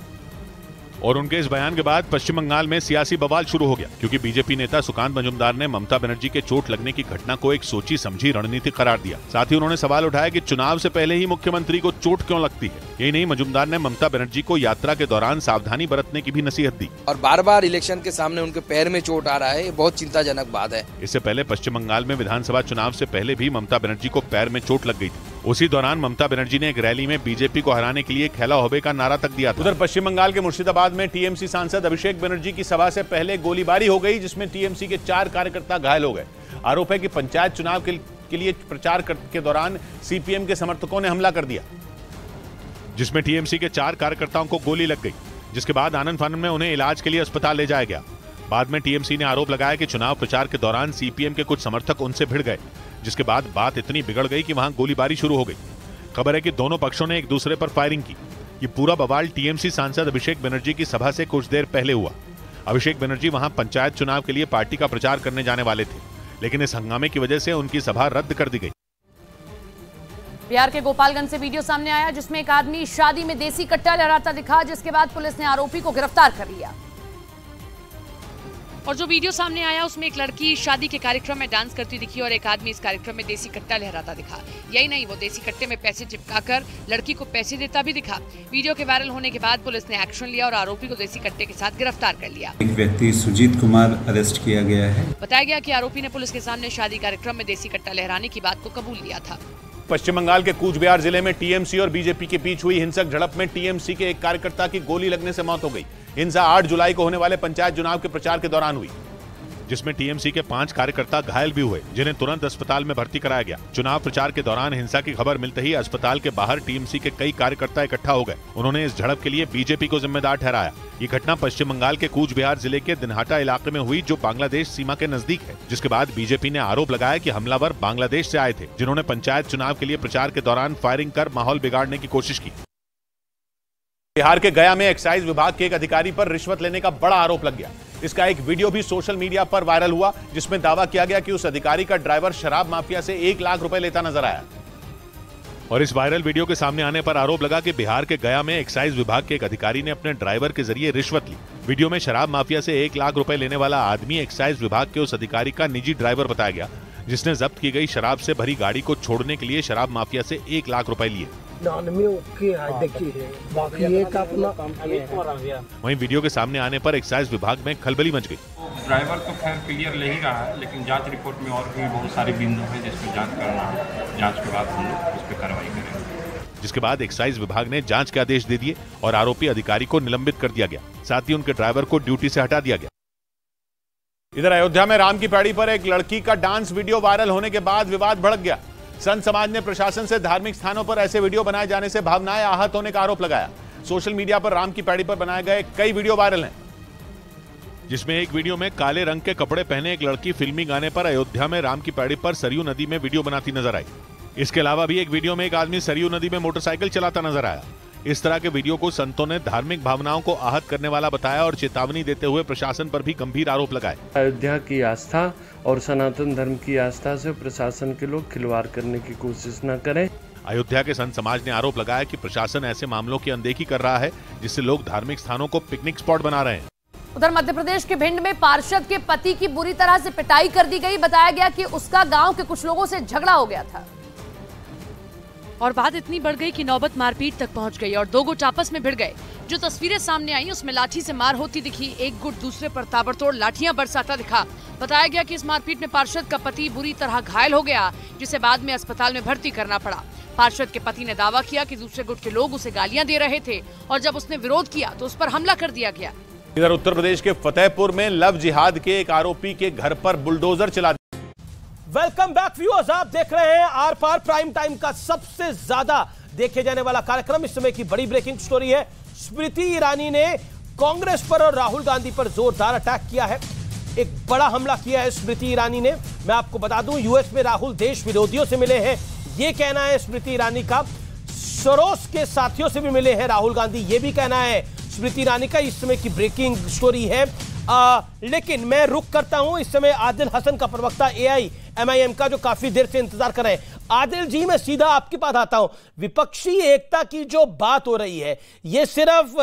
और उनके इस बयान के बाद पश्चिम बंगाल में सियासी बवाल शुरू हो गया, क्योंकि बीजेपी नेता सुकांत मजूमदार ने ममता बनर्जी के चोट लगने की घटना को एक सोची समझी रणनीति करार दिया। साथ ही उन्होंने सवाल उठाया कि चुनाव से पहले ही मुख्यमंत्री को चोट क्यों लगती है। यही नहीं, मजूमदार ने ममता बनर्जी को यात्रा के दौरान सावधानी बरतने की भी नसीहत दी। और बार बार इलेक्शन के सामने उनके पैर में चोट आ रहा है, ये बहुत चिंताजनक बात है। इससे पहले पश्चिम बंगाल में विधानसभा चुनाव से पहले भी ममता बनर्जी को पैर में चोट लग गई थी। उसी दौरान ममता बनर्जी ने एक रैली में बीजेपी को हराने के लिए खेला होबे का नारा तक दिया था। उधर पश्चिम बंगाल के मुर्शिदाबाद में टीएमसी सांसद अभिषेक बनर्जी की सभा से पहले गोलीबारी हो गई, जिसमें टीएमसी के 4 कार्यकर्ता घायल हो गए। आरोप है कि पंचायत चुनाव के लिए प्रचार के दौरान सीपीएम के समर्थकों ने हमला कर दिया, जिसमें टीएमसी के 4 कार्यकर्ताओं को गोली लग गई, जिसके बाद आनंद फानन में उन्हें इलाज के लिए अस्पताल ले जाया गया। बाद में टीएमसी ने आरोप लगाया कि चुनाव प्रचार के दौरान सीपीएम के कुछ समर्थक उनसे भिड़ गए, जिसके बाद बात इतनी बिगड़ गई कि वहां गोलीबारी शुरू हो गई। खबर है कि दोनों पक्षों ने एक दूसरे पर फायरिंग की। ये पूरा बवाल टीएमसी सांसद अभिषेक बनर्जी की सभा से कुछ देर पहले हुआ। अभिषेक बनर्जी वहां पंचायत चुनाव के लिए पार्टी का प्रचार करने जाने वाले थे, लेकिन इस हंगामे की वजह से उनकी सभा रद्द कर दी गई। बिहार के गोपालगंज से वीडियो सामने आया, जिसमें एक आदमी शादी में देसी कट्टा लहराता दिखा, जिसके बाद पुलिस ने आरोपी को गिरफ्तार कर लिया। और जो वीडियो सामने आया उसमें एक लड़की शादी के कार्यक्रम में डांस करती दिखी और एक आदमी इस कार्यक्रम में देसी कट्टा लहराता दिखा। यही नहीं, वो देसी कट्टे में पैसे चिपकाकर लड़की को पैसे देता भी दिखा। वीडियो के वायरल होने के बाद पुलिस ने एक्शन लिया और आरोपी को देसी कट्टे के साथ गिरफ्तार कर लिया। एक व्यक्ति सुजीत कुमार अरेस्ट किया गया है। बताया गया कि आरोपी ने पुलिस के सामने शादी कार्यक्रम में देसी कट्टा लहराने की बात को कबूल लिया था। पश्चिम बंगाल के कूच बिहार जिले में टीएमसी और बीजेपी के बीच हुई हिंसक झड़प में टीएमसी के एक कार्यकर्ता की गोली लगने से मौत हो गई। हिंसा 8 जुलाई को होने वाले पंचायत चुनाव के प्रचार के दौरान हुई, जिसमें टीएमसी के 5 कार्यकर्ता घायल भी हुए, जिन्हें तुरंत अस्पताल में भर्ती कराया गया। चुनाव प्रचार के दौरान हिंसा की खबर मिलते ही अस्पताल के बाहर टीएमसी के कई कार्यकर्ता इकट्ठा हो गए। उन्होंने इस झड़प के लिए बीजेपी को जिम्मेदार ठहराया। ये घटना पश्चिम बंगाल के कूच बिहार जिले के दिनहाटा इलाके में हुई, जो बांग्लादेश सीमा के नजदीक है, जिसके बाद बीजेपी ने आरोप लगाया कि हमलावर बांग्लादेश से आए थे, जिन्होंने पंचायत चुनाव के लिए प्रचार के दौरान फायरिंग कर माहौल बिगाड़ने की कोशिश की। बिहार के गया में एक्साइज विभाग के एक अधिकारी पर रिश्वत लेने का बड़ा आरोप लग गया। इसका एक वीडियो भी सोशल मीडिया पर वायरल हुआ, जिसमें दावा किया गया कि उस अधिकारी का ड्राइवर शराब माफिया से 1 लाख रुपए लेता नजर आया। और इस वायरल वीडियो के सामने आने पर आरोप लगा कि बिहार के गया में एक्साइज विभाग के एक अधिकारी ने अपने ड्राइवर के जरिए रिश्वत ली। वीडियो में शराब माफिया से 1 लाख रुपए लेने वाला आदमी एक्साइज विभाग के उस अधिकारी का निजी ड्राइवर बताया गया, जिसने जब्त की गई शराब से भरी गाड़ी को छोड़ने के लिए शराब माफिया से 1 लाख रुपए लिए। वहीं वीडियो के सामने आने पर एक्साइज विभाग में खलबली मच गई। ड्राइवर तो खैर क्लियर ले ही रहा है, लेकिन जांच रिपोर्ट में और भी बहुत सारे बिंदु हैं जिसमें जांच करना है। जांच के बाद हम लोग उस पर कार्रवाई करेंगे। जिसके बाद एक्साइज विभाग ने जांच के आदेश दे दिए और आरोपी अधिकारी को निलंबित कर दिया गया। साथ ही उनके ड्राइवर को ड्यूटी से हटा दिया गया। इधर अयोध्या में राम की पैड़ी पर एक लड़की का डांस वीडियो वायरल होने के बाद विवाद भड़क गया। संत समाज ने प्रशासन से धार्मिक स्थानों पर ऐसे वीडियो बनाए जाने से भावनाएं आहत होने का आरोप लगाया। सोशल मीडिया पर राम की पैड़ी पर बनाए गए कई वीडियो वायरल हैं, जिसमें एक वीडियो में काले रंग के कपड़े पहने एक लड़की फिल्मी गाने पर अयोध्या में राम की पैड़ी पर सरयू नदी में वीडियो बनाती नजर आई। इसके अलावा भी एक वीडियो में एक आदमी सरयू नदी में मोटरसाइकिल चलाता नजर आया। इस तरह के वीडियो को संतों ने धार्मिक भावनाओं को आहत करने वाला बताया और चेतावनी देते हुए प्रशासन पर भी गंभीर आरोप लगाए। अयोध्या की आस्था और सनातन धर्म की आस्था से प्रशासन के लोग खिलवाड़ करने की कोशिश न करें। अयोध्या के संत समाज ने आरोप लगाया कि प्रशासन ऐसे मामलों की अनदेखी कर रहा है, जिससे लोग धार्मिक स्थानों को पिकनिक स्पॉट बना रहे हैं। उधर मध्य प्रदेश के भिंड में पार्षद के पति की बुरी तरह से पिटाई कर दी गई। बताया गया कि उसका गांव के कुछ लोगों से झगड़ा हो गया था और बात इतनी बढ़ गई कि नौबत मारपीट तक पहुंच गई और 2 गुट आपस में भिड़ गए। जो तस्वीरें सामने आई उसमें लाठी से मार होती दिखी। एक गुट दूसरे पर ताबड़तोड़ लाठियां बरसाता दिखा। बताया गया कि इस मारपीट में पार्षद का पति बुरी तरह घायल हो गया, जिसे बाद में अस्पताल में भर्ती करना पड़ा। पार्षद के पति ने दावा किया कि दूसरे गुट के लोग उसे गालियां दे रहे थे और जब उसने विरोध किया तो उस पर हमला कर दिया गया। इधर उत्तर प्रदेश के फतेहपुर में लव जिहाद के एक आरोपी के घर पर बुलडोजर चला। वेलकम बैक व्यूअर्स, आप देख रहे हैं आर पार प्राइम टाइम का सबसे ज्यादा देखे जाने वाला कार्यक्रम। इस समय की बड़ी ब्रेकिंग स्टोरी है। स्मृति ईरानी ने कांग्रेस पर और राहुल गांधी पर जोरदार अटैक किया है। एक बड़ा हमला किया है स्मृति ईरानी ने। मैं आपको बता दूं, यूएस में राहुल देश विरोधियों से मिले हैं, यह कहना है स्मृति ईरानी का। सोरोस के साथियों से भी मिले हैं राहुल गांधी, यह भी कहना है स्मृति ईरानी का। इस समय की ब्रेकिंग स्टोरी है। लेकिन मैं रुक करता हूं इस समय आदिल हसन का, प्रवक्ता AIMIM का, जो काफी देर से इंतजार कर रहे हैं। आदिल जी, मैं सीधा आपके पास आता हूं। विपक्षी एकता की जो बात हो रही है, यह सिर्फ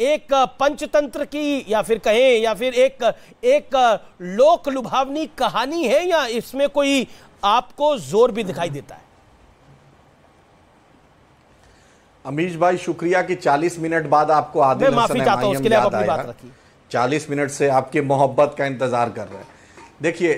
एक पंचतंत्र की या फिर कहें या फिर एक लोक लुभावनी कहानी है, या इसमें कोई आपको जोर भी दिखाई देता है? अमीश भाई, शुक्रिया कि 40 मिनट बाद आपको आदिल हसन माफी चाहता हूं उसके लिए, आप अपनी बात रखिए। 40 मिनट से आपके मोहब्बत का इंतजार कर रहे हैं। देखिए,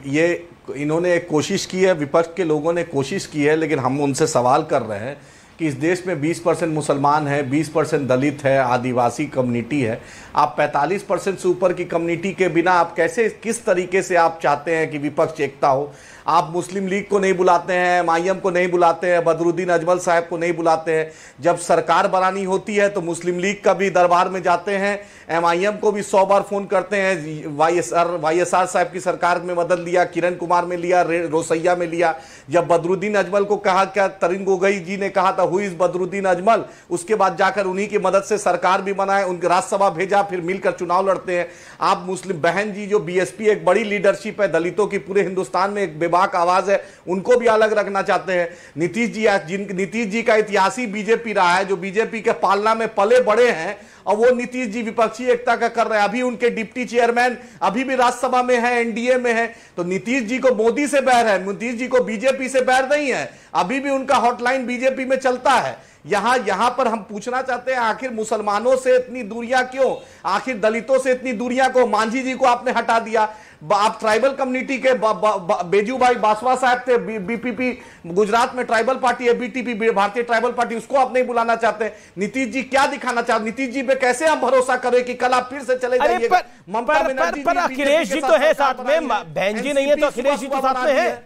ये इन्होंने एक कोशिश की है, विपक्ष के लोगों ने कोशिश की है, लेकिन हम उनसे सवाल कर रहे हैं कि इस देश में 20% मुसलमान है, 20% दलित है, आदिवासी कम्युनिटी है। आप 45% से ऊपर की कम्युनिटी के बिना आप कैसे, किस तरीके से आप चाहते हैं कि विपक्ष एकता हो? आप मुस्लिम लीग को नहीं बुलाते हैं, MIM को नहीं बुलाते हैं, बदरुद्दीन अजमल साहब को नहीं बुलाते हैं। जब सरकार बनानी होती है तो मुस्लिम लीग का भी दरबार में जाते हैं, MIM को भी 100 बार फोन करते हैं। YSR साहब की सरकार में मदद लिया, किरण कुमार में लिया, रोसैया में लिया। जब बदरुद्दीन अजमल को कहा, क्या तरुण गोगोई जी ने कहा था हु इज बदरुद्दीन अजमल, उसके बाद जाकर उन्हीं की मदद से सरकार भी बनाए, उनके राज्यसभा भेजा, फिर मिलकर चुनाव लड़ते हैं। आप मुस्लिम बहन जी, जो BSP एक बड़ी लीडरशिप है, दलितों की पूरे हिंदुस्तान में एक बेबाक आवाज है, उनको भी अलग रखना चाहते हैं। नीतीश जी का इतिहास ही बीजेपी रहा है, जो बीजेपी के पालना में पले बड़े हैं, और वो नीतीश जी विपक्षी एकता का कर रहे हैं। अभी उनके डिप्टी चेयरमैन अभी भी राज्यसभा में है, NDA में है। तो नीतीश जी को मोदी से बैर है, नीतीश जी को बीजेपी से बैर नहीं है। अभी भी उनका हॉटलाइन बीजेपी में चलता है। यहां पर हम पूछना चाहते हैं, आखिर मुसलमानों से इतनी दूरियां क्यों? आखिर दलितों से इतनी दूरियां को? मांझी जी को आपने हटा दिया। आप ट्राइबल कम्युनिटी के बेजू भाई बासवा साहब थे, BPP गुजरात में ट्राइबल पार्टी है, BTP भारतीय ट्राइबल पार्टी, उसको आप नहीं बुलाना चाहते। नीतीश जी क्या दिखाना चाहते? नीतीश जी पे कैसे हम भरोसा करें कि कल आप फिर से चले जाइएगा? ममता बनर्जी पर अखिलेश जी तो है साथ में, बहन जी नहीं है तो अखिलेश जी तो साथ में है।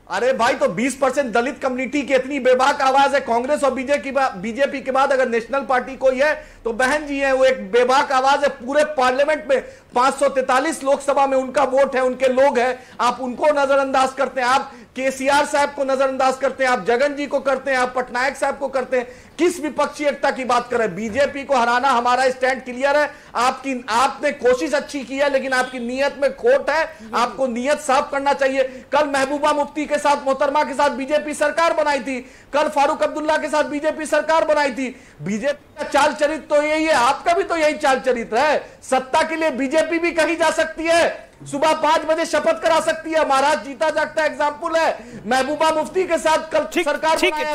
अरे भाई, तो 20% दलित कम्युनिटी की इतनी बेबाक आवाज है। कांग्रेस और बीजेपी के बाद अगर नेशनल पार्टी कोई है तो बहन जी है। वो एक बेबाक आवाज है। पूरे पार्लियामेंट में 543 लोकसभा में उनका वोट है, उनके लोग हैं। आप उनको नजरअंदाज करते हैं, आप KCR साहब को नजरअंदाज करते हैं, आप जगन जी को करते हैं, आप पटनायक साहब को करते हैं। किस विपक्षी एकता की बात करें? बीजेपी को हराना हमारा स्टैंड क्लियर है। आपने कोशिश अच्छी की है, लेकिन आपकी नीयत में खोट है। आपको नीयत साफ करना चाहिए। कल महबूबा मुफ्ती के साथ, मोहतरमा के साथ बीजेपी सरकार बनाई थी। कल फारूक अब्दुल्ला के साथ बीजेपी सरकार बनाई थी। बीजेपी का चाल चरित्र तो यही है, आपका भी तो यही चाल चरित्र है। सत्ता के लिए बीजेपी भी कही जा सकती है, सुबह 5 बजे शपथ करा सकती है। महाराज जीता जागता एग्जाम्पल है। महबूबा मुफ्ती के साथ कल सरकार बनाया,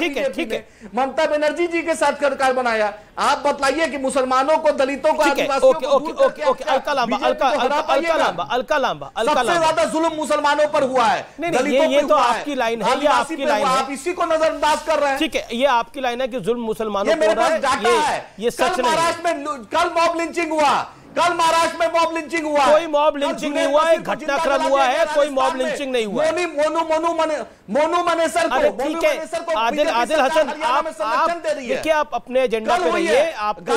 ममता बनर्जी जी के साथ सरकार बनाया। आप बतलाइए कि मुसलमानों को, दलितों को, आदिवासियों को सबसे ज्यादा जुल्म मुसलमानों पर हुआ है। ये तो आपकी लाइन है, ये आपकी लाइन है, आप इसी को नजरअंदाज कर रहे हैं। ठीक है, ये आपकी लाइन है कि जुल्म मुसलमानों पर हो रहा है। ये सच नहीं है। कल मॉब लिंचिंग हुआ, कल महाराष्ट्र में मॉब लिंचिंग हुआ। कोई मॉब लिंचिंग नहीं हुआ है, घटनाक्रम हुआ है, कोई मॉब लिंचिंग नहीं हुआ। मोनू मनेसर को, ठीक है आदिल हसन, आप देखिए, आप अपने एजेंडा पे रहिए। आपको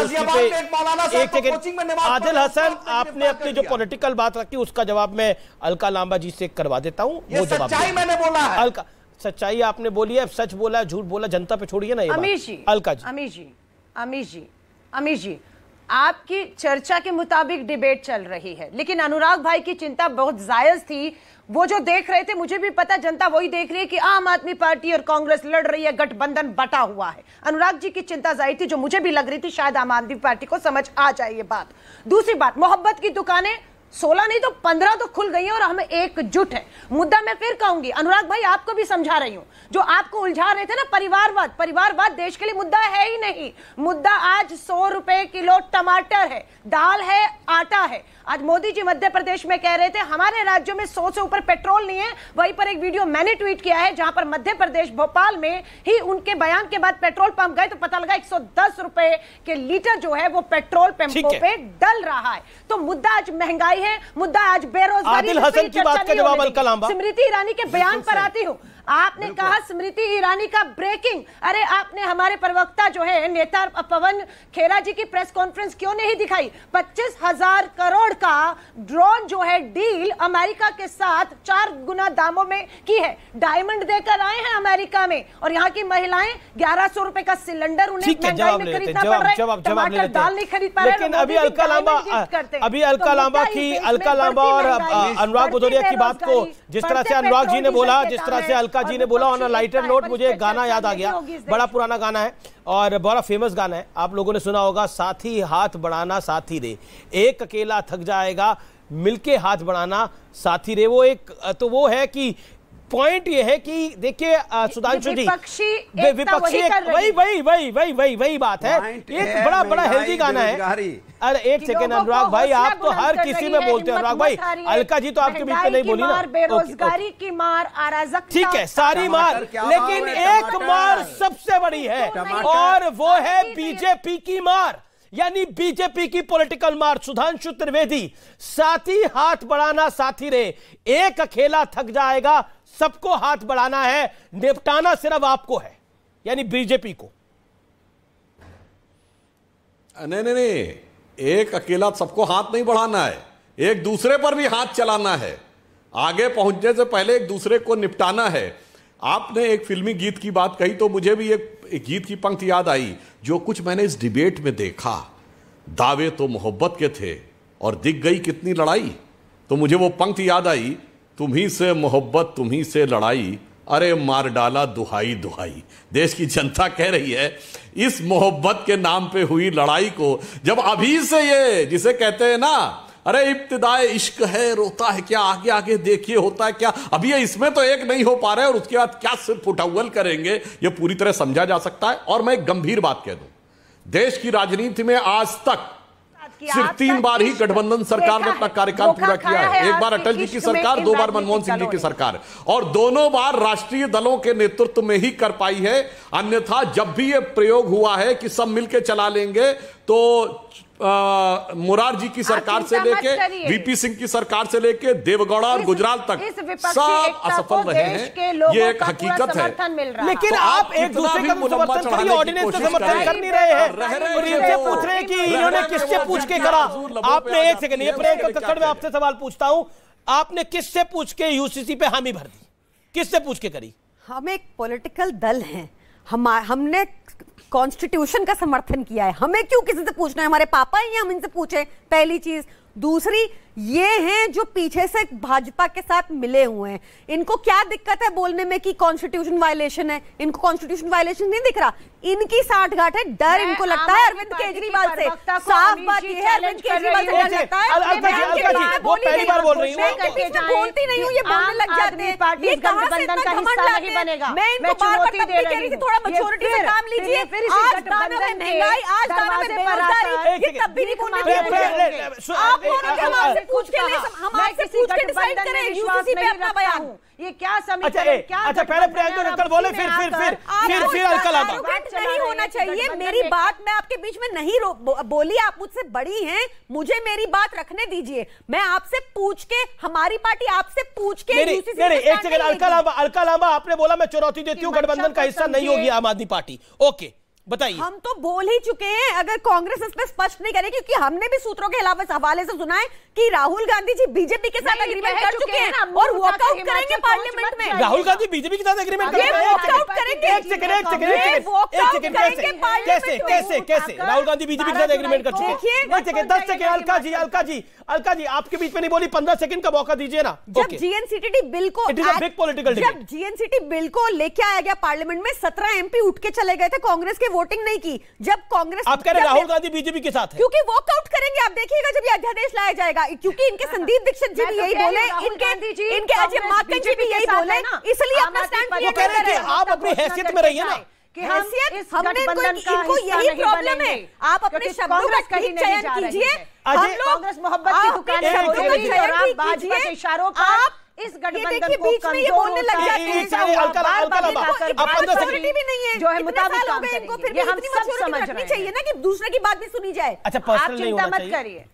आदिल हसन, आपने अपनी जो पॉलिटिकल बात रखी उसका जवाब मैं अलका लांबा जी से करवा देता हूँ। वो जवाब सच्चाई मैंने बोला है। अलका, सच्चाई आपने बोली है, सच बोला है, झूठ बोला, जनता पे छोड़िए ना ये अमीश जी, अलका जी, अमीश जी, आपकी चर्चा के मुताबिक डिबेट चल रही है, लेकिन अनुराग भाई की चिंता बहुत जायज थी। वो जो देख रहे थे, मुझे भी पता, जनता वही देख रही है कि आम आदमी पार्टी और कांग्रेस लड़ रही है, गठबंधन बटा हुआ है। अनुराग जी की चिंता जाहिर थी, जो मुझे भी लग रही थी शायद आम आदमी पार्टी को समझ आ जाए ये बात। दूसरी बात, मोहब्बत की दुकानें 16 नहीं तो 15 तो खुल गई है और हम एकजुट है। मुद्दा मैं फिर कहूंगी, अनुराग भाई आपको भी समझा रही हूं, जो आपको उलझा रहे थे ना परिवारवाद देश के लिए मुद्दा है ही नहीं। मुद्दा आज 100 रुपए किलो टमाटर है, दाल है, आटा है। आज मोदी जी मध्य प्रदेश में कह रहे थे हमारे राज्यों में 100 से ऊपर पेट्रोल नहीं है। वहीं पर एक वीडियो मैंने ट्वीट किया है जहां पर मध्य प्रदेश भोपाल में ही उनके बयान के बाद पेट्रोल पंप गए तो पता लगा 110 रुपए के लीटर जो है वो पेट्रोल पंपों पे डल रहा है। तो मुद्दा आज महंगाई है, मुद्दा आज बेरोजगारी। आदिल हसन की बात का जवाब अलका लांबा। स्मृति ईरानी के बयान पर आती हूं। आपने कहा स्मृति ईरानी का ब्रेकिंग, अरे आपने हमारे प्रवक्ता जो है नेता पवन खेरा जी की प्रेस कॉन्फ्रेंस क्यों नहीं दिखाई? 25,000 करोड़ का ड्रोन जो है डील अमेरिका के साथ 4 गुना दामों में की है। डायमंड देकर आए हैं अमेरिका में और यहाँ की महिलाएं 1100 रुपए का सिलेंडर उन्हें महंगाई में खरीदना पड़ रहा है, टमाटर दाल नहीं खरीद पा रहे। लेकिन अभी अलका लांबा और अनुराग भदौरिया की बात को जिस तरह से अनुराग जी ने बोला, जिस तरह से अलका जी ने बोला, ऑन अ लाइटर नोट मुझे गाना याद आ गया। बड़ा पुराना गाना है और बड़ा फेमस गाना है, आप लोगों ने सुना होगा, साथी हाथ बढ़ाना साथी रे, एक अकेला थक जाएगा मिलके हाथ बढ़ाना साथी रे। वो एक तो वो है कि पॉइंट ये है कि देखिए सुधांशु जी वही बात है। एक बड़ा हेल्दी गाना है। अरे एक सेकेंड अनुराग भाई, आप तो हर किसी में बोलते हैं। अनुराग भाई, अलका जी तो आपके बीच में नहीं बोली ना। बेरोजगारी की मार, अराजकता, ठीक है, सारी मार, लेकिन एक मार सबसे बड़ी है और वो है बीजेपी की मार, यानी बीजेपी की पॉलिटिकल मार। सुधांशु त्रिवेदी, साथी हाथ बढ़ाना साथी रे, एक अकेला थक जाएगा, सबको हाथ बढ़ाना है, निपटाना सिर्फ आपको है, यानी बीजेपी को। नहीं, एक अकेला सबको हाथ नहीं बढ़ाना है, एक दूसरे पर भी हाथ चलाना है, आगे पहुंचने से पहले एक दूसरे को निपटाना है। आपने एक फिल्मी गीत की बात कही तो मुझे भी एक गीत की पंक्ति याद आई, जो कुछ मैंने इस डिबेट में देखा। दावे तो मोहब्बत के थे और दिख गई कितनी लड़ाई। तो मुझे वो पंक्ति याद आई, तुम्ही से मोहब्बत तुम्ही से लड़ाई, अरे मार डाला दुहाई दुहाई। देश की जनता कह रही है इस मोहब्बत के नाम पे हुई लड़ाई को जब अभी से ये जिसे कहते हैं ना, अरे इब्तिदाए इश्क है, रोता है क्या, आगे आगे देखिए होता है क्या, अभी ये इसमें तो एक नहीं हो पा रहे और उसके बाद क्या सिर्फ फुटअव्वल करेंगे, ये पूरी तरह समझा जा सकता है। और मैं एक गंभीर बात कह दूं, देश की राजनीति में आज तक सिर्फ 3 बार ही गठबंधन सरकार ने अपना कार्यकाल पूरा किया है। एक बार अटल जी की सरकार, 2 बार मनमोहन सिंह जी की सरकार, और दोनों बार राष्ट्रीय दलों के नेतृत्व में ही कर पाई है। अन्यथा जब भी ये प्रयोग हुआ है कि सब मिलकर चला लेंगे, तो मुरारजी की सरकार से लेके वीपी सिंह की सरकार से लेके देवगौड़ा और गुजराल तक सब असफल रहे हैं। ये एक हकीकत है। लेकिन आप एक दूसरे का समर्थन करिए, ऑर्डिनेंस का समर्थन कर नहीं रहे हैं और इनसे पूछ रहे हैं कि इन्होंने किससे पूछ के करा। आपने एक सेकंड, ये प्रियंका कक्कड़, मैं आपसे सवाल पूछता हूं, आपने किससे पूछ के यूसीसी पे हामी भर दी, किससे पूछ के करी? हम एक पॉलिटिकल दल हैं, हमने कॉन्स्टिट्यूशन का समर्थन किया है, हमें क्यों किसी से पूछना है? हमारे पापा ही हम इनसे पूछे, पहली चीज। दूसरी, ये हैं जो पीछे से भाजपा के साथ मिले हुए हैं, इनको क्या दिक्कत है बोलने में कि कॉन्स्टिट्यूशन वायलेशन है? इनको कॉन्स्टिट्यूशन वायलेशन नहीं दिख रहा, इनकी साठगांठ है, डर इनको लगता है अरविंद केजरीवाल से। साफ बात यह है, अरविंद केजरीवाल से डर लगता है। वो पहली बार बोल रही हूं, बोलती नहीं हूं, ये बोलने लग जाते हैं। ये कहां से इतना घमंड लाते हैं? मैं इनको बार-बार तब भी कह रही थी थोड़ा मैच्योरिटी से काम लीजिए। आज दानव है महंगाई, आज दानव है बेरोजगारी, ये तब भी नहीं बोलने। हम आपसे पूछ के डिसाइड करें यूसीसी पे अपना बयान। ये क्या समीकरण, अच्छा पहले प्रियंका कक्कड़ बोले, फिर अलका लांबा। नहीं होना चाहिए। मेरी बात मैं आपके बीच में नहीं बोली, आप मुझसे बड़ी हैं, मुझे मेरी बात रखने दीजिए। मैं आपसे पूछ के, हमारी पार्टी आपसे पूछ के एक सेकंड, अलका लांबा, आपने बोला मैं चुनौती देती हूँ, गठबंधन का हिस्सा नहीं होगी आम आदमी पार्टी, ओके बताइए। हम तो बोल ही चुके हैं, अगर कांग्रेस इसमें स्पष्ट नहीं करेगी, क्योंकि हमने भी सूत्रों के अलावा हवाले से सुना है कि राहुल गांधी जी बीजेपी के साथ एग्रीमेंट कर चुके हैं और वॉकआउट करेंगे पार्लियामेंट में। राहुल गांधी बीजेपी के साथ एग्रीमेंट करेंगे, वॉकआउट करेंगे। कैसे राहुल गांधी बीजेपी के साथ एग्रीमेंट कर चुके हैं? 10 सेकंड, अलका जी आपके बीच में नहीं बोली, 15 सेकंड का मौका दीजिए ना। जब जीएनसीटी बिल को, it is a big political debate, जब जीएनसीटी बिल को लेके आया गया पार्लियामेंट में, 17 एमपी उठ के चले गए थे कांग्रेस के, वोटिंग नहीं की। जब कांग्रेस, आप कह रहे राहुल गांधी बीजेपी के साथ है, क्योंकि वॉकआउट करेंगे। आप देखिएगा जब ये अध्यादेश लाया जाएगा, क्योंकि इनके संदीप दीक्षित जी भी यही बोले, इनके अजय माकन जी भी यही बोले, इसलिए अपना स्टैंड क्लियर कर रहे हैं। आप अपनी हैसियत में रहिए ना कि हमने इनको यही प्रॉब्लम है। आप अपने शब्दों का कहीं चयन कीजिए। कांग्रेस मोहब्बत की दुकान और आप भाजपा के इशारों पर इस गठबंधन को बीच में ये बोलने लग जाते हैं जो है मुताबिक काम इनको, फिर ये हम सब समझ रहे चाहिए ना कि दूसरे की बात भी सुनी जाए। अच्छा, आप चिंता मत करिए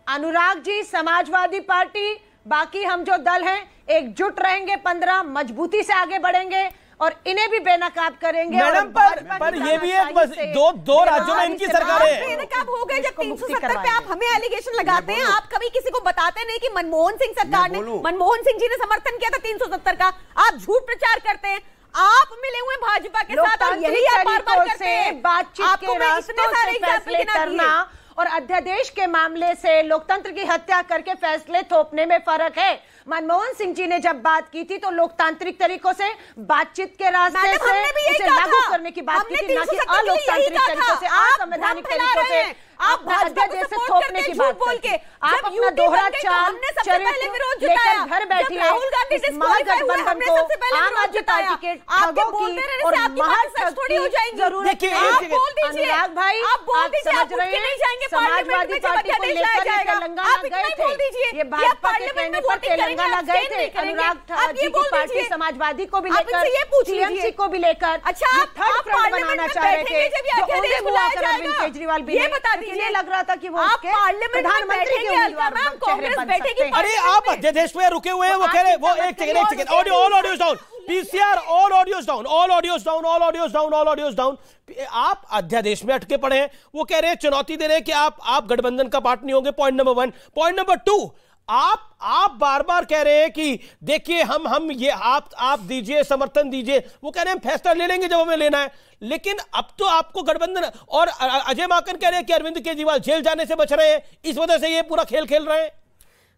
अनुराग जी, समाजवादी पार्टी, बाकी हम जो दल हैं एकजुट रहेंगे, 15 मजबूती से आगे बढ़ेंगे और इन्हें भी बेनकाब करेंगे। मैडम पर ये भी एक दो राज्यों में इनकी सरकार है। बेनकाब हो गए जब 370 पे आप हमें एलिगेशन लगाते हैं। आप कभी किसी को बताते नहीं कि मनमोहन सिंह सरकार ने, मनमोहन सिंह जी ने समर्थन किया था 370 का। आप झूठ प्रचार करते हैं। आप मिले हुए भाजपा के साथ और यही आप बार-बार करते हैं। बातचीत के रास्तों से फैसले करना और अध्यादेश के मामले से लोकतंत्र की हत्या करके फैसले थोपने में फर्क है। मनमोहन सिंह जी ने जब बात की थी तो लोकतांत्रिक तरीकों से बातचीत के रास्ते से उसे लागू करने की बात की थी, ना कि अलोकतांत्रिक तरीकों से, असंवैधानिक तरीकों से आप अध्यादेश से थोपने की बात करके आप अपना दोहरा चाल चरित्र लेकर घर बैठी है। इस महागठबंधन को आम आदमी पार्टी के ठगों की और महाठग की जरूरत है। अनुराग भाई, आप समझ रहे हैं समाजवादी पार्टी को लेकर तेलंगाना गए थे, ये भाजपा के कहने पर तेलंगाना गए थे। अनुराग जी की पार्टी समाजवादी को भी लेकर, टीएमसी को भी लेकर थर्ड फ्रंट बनाना चाह रहे थे, जो उन्हें हुआ कर अरविंद केजरीवाल भी ये लग रहा था कि वो प्रधानमंत्री के उम्मीदवार चेहरे बन सकते हैं। अरे आप अध्यादेश में रुके हुए हैं, वो कह रहे, वो एक second audio, all audios down, PCR all audios down, all audios down, all audios down, all audios down. आप अध्यादेश में अटके पड़े हैं। वो कह रहे हैं, चुनौती दे रहे हैं कि आप गठबंधन का पार्ट नहीं होंगे। Point number 1। पॉइंट नंबर 2, आप बार बार कह रहे हैं कि देखिए हम ये आप दीजिए, समर्थन दीजिए। वो कह रहे हैं हम फैसला ले लेंगे जब हमें लेना है। लेकिन अब तो आपको गठबंधन, और अजय माकन कह रहे हैं कि अरविंद केजरीवाल जेल जाने से बच रहे हैं, इस वजह से ये पूरा खेल खेल रहे हैं।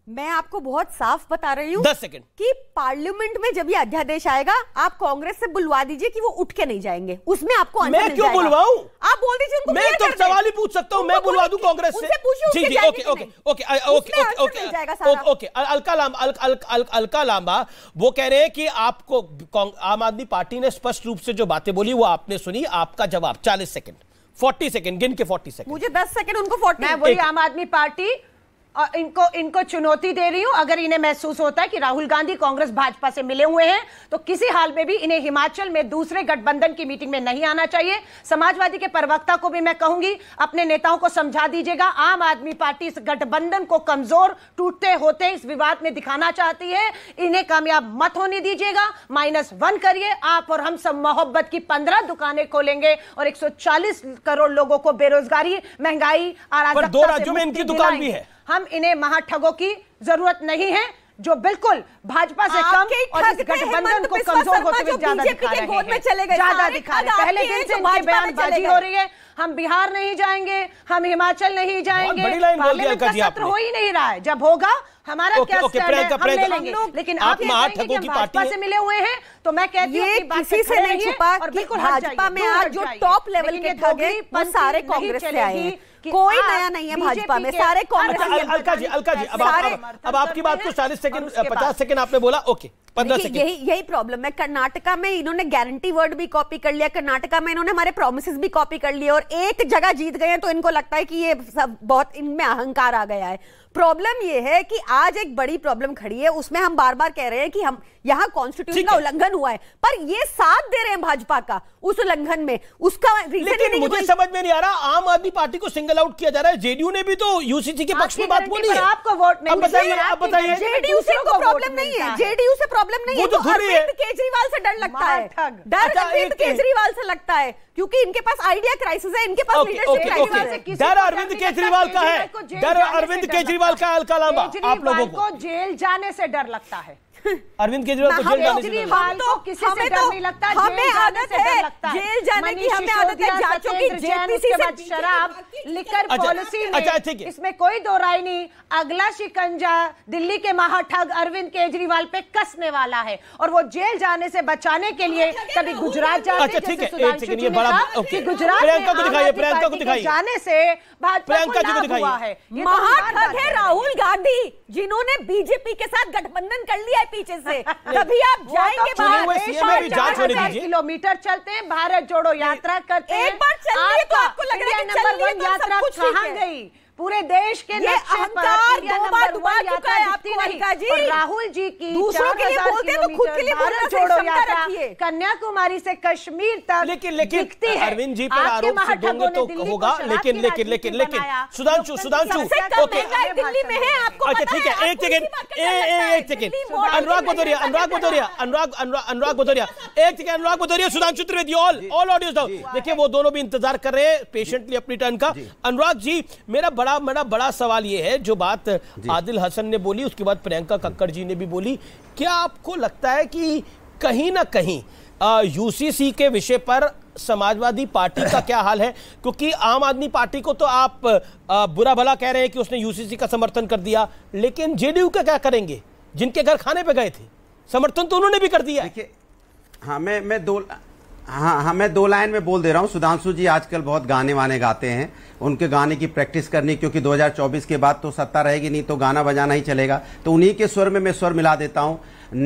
मैं आपको बहुत साफ बता रही हूँ 10 सेकंड कि पार्लियामेंट में जब ये अध्यादेश आएगा, आप कांग्रेस से बुलवा दीजिए कि वो उठ के नहीं जाएंगे, उसमें आपको आंसर मैं क्यों बुलवाऊं? आप बोल दीजिए उनको, मैं तो सवाल ही पूछ सकता हूं, मैं बुलवा दूं कांग्रेस से। जी जी, ओके। अलका लांबा वो कह रहे हैं कि आपको आम आदमी पार्टी ने स्पष्ट रूप से जो बातें बोली वो आपने सुनी। आपका जवाब 40 सेकंड, 40 सेकंड, गिन के 40 सेकंड। मुझे 10 सेकंड, उनको 40। मैं वही आम आदमी पार्टी और इनको चुनौती दे रही हूं। अगर इन्हें महसूस होता है कि राहुल गांधी कांग्रेस भाजपा से मिले हुए हैं तो किसी हाल में भी इन्हें हिमाचल में दूसरे गठबंधन की मीटिंग में नहीं आना चाहिए। समाजवादी के प्रवक्ता को भी मैं कहूंगी, अपने नेताओं को समझा दीजिएगा। आम आदमी पार्टी इस गठबंधन को कमजोर, टूटते होते इस विवाद में दिखाना चाहती है। इन्हें कामयाब मत होने दीजिएगा। -1 करिए। आप और हम सब मोहब्बत की 15 दुकानें खोलेंगे और 140 करोड़ लोगों को बेरोजगारी, महंगाई, अराजकता, 2 राज्यों में इनकी दुकान भी है। हम इन्हें महाठगों की जरूरत नहीं है, जो बिल्कुल भाजपा से कम और इस गठबंधन को कमजोर होते हुए ज्यादा दिखा रहे हैं, ज्यादा दिखा रहे हैं। पहले दिन से इनकी बयानबाजी हो रही है, हम बिहार नहीं जाएंगे, हम हिमाचल नहीं जाएंगे। पार्लियामेंट का सत्र हो ही नहीं रहा है। जब होगा हमारा क्या स्टैंड है, हम ले लेंगे। लेकिन आप ये कहेंगे कि हम भाजपा से मिले हुए हैं, तो मैं कहती हूँ कि किसी से नहीं छुपा और बिल्कुल भाजपा में आज जो टॉप लेवल के ठग हैं वो सारे कांग्रेस से आए हैं। कोई नया नहीं है भाजपा में, सारे कांग्रेस। अलका जी, अब आपकी बात को 40 सेकंड, 50 सेकंड आपने बोला, ओके 15 सेकंड। यही प्रॉब्लम है। कर्नाटका में इन्होंने गारंटी वर्ड भी कॉपी कर लिया, कर्नाटका में इन्होंने हमारे प्रोमिसेस भी कॉपी कर लिए और एक जगह जीत गए हैं तो इनको लगता है कि ये सब बहुत इनमें अहंकार आ गया है। प्रॉब्लम ये है कि आज एक बड़ी प्रॉब्लम खड़ी है, उसमें हम बार बार कह रहे हैं कि हम यहाँ कॉन्स्टिट्यूशन का उल्लंघन हुआ है, पर ये साथ दे रहे हैं भाजपा का उस उल्लंघन में। उसका लेकिन मुझे समझ में नहीं आ रहा, आम आदमी पार्टी को सिंगल आउट किया जा रहा है। जेडीयू ने भी तो यूसीसी के पक्ष में बात बोली है। आपको वोट नहीं, आप बताइए। जेडीयू से कोई प्रॉब्लम नहीं है, जेडीयू से प्रॉब्लम नहीं है। तो अरविंद केजरीवाल से डर लगता है, डर अरविंद केजरीवाल से लगता है, क्योंकि इनके पास आइडिया क्राइसिस है, इनके पास लीडरशिप क्राइसिस है। डर अरविंद केजरीवाल का है, डर अरविंद केजरीवाल का। अलका लांबा, आप लोगों को जेल जाने से डर लगता है। अरविंद केजरीवाल को जेल जाने से तो किसी से डर नहीं लगता, हमें आदत है जेल जाने की, हमें आदत है जांचों की, जेपीसी से शराब लिकर पॉलिसी में, इसमें कोई दो राय नहीं। अगला शिकंजा दिल्ली के महाठग अरविंद केजरीवाल पे कसने वाला है और वो जेल जाने से बचाने के लिए कभी गुजरात जाते, जैसे सुधांशु जी ने कहा कि गुजरात में जाने से भाजपा को लाभ हुआ है। महाठग है राहुल गांधी, जिन्होंने बीजेपी के साथ गठबंधन कर लिया है पीछे से। तभी आप जाएंगे बाहर, किलोमीटर चलते हैं, भारत जोड़ो यात्रा करते हैं। एक बार चलिए तो आपको लग रहा है कि नंबर 1 यात्रा कहां गई? पूरे देश के नक्शे पर दो बार डुबा चुका है आपको अलका जी। और राहुल जी की दूसरों के लिए बोलते हैं तो खुद के लिए भारत जोड़ो यात्रा कन्याकुमारी से कश्मीर तक लेकिन अरविंद जी पर आरोप सिद्धोंगे तो होगा, लेकिन सुधांशु दिल्ली में है आपको। अच्छा ठीक है, एक second Anurag Bhadauria, Sudhanshu Trivedi, all audios down. देखिए वो दोनों भी इंतजार कर रहे हैं पेशेंटली अपनी टर्न का। अनुराग जी, मेरा बड़ा सवाल ये है, जो बात आदिल हसन ने बोली, उसके बाद प्रियंका कक्कड़ जी ने भी बोली, क्या आपको लगता है कि कहीं ना कहीं यूसीसी के विषय पर समाजवादी पार्टी का क्या हाल है? क्योंकि आम आदमी पार्टी को तो आप बुरा भला कह रहे हैं कि उसने यूसीसी का समर्थन कर दिया, लेकिन जेडीयू का क्या करेंगे? जिनके घर खाने पे गए थे, समर्थन तो उन्होंने भी कर दिया। मैं दो लाइन में बोल दे रहा हूं। सुधांशु जी आजकल बहुत गाने वाने गाते हैं, उनके गाने की प्रैक्टिस करनी, क्योंकि 2024 के बाद तो सत्ता रहेगी नहीं, तो गाना बजाना ही चलेगा। तो उन्हीं के स्वर में मैं स्वर मिला देता हूं।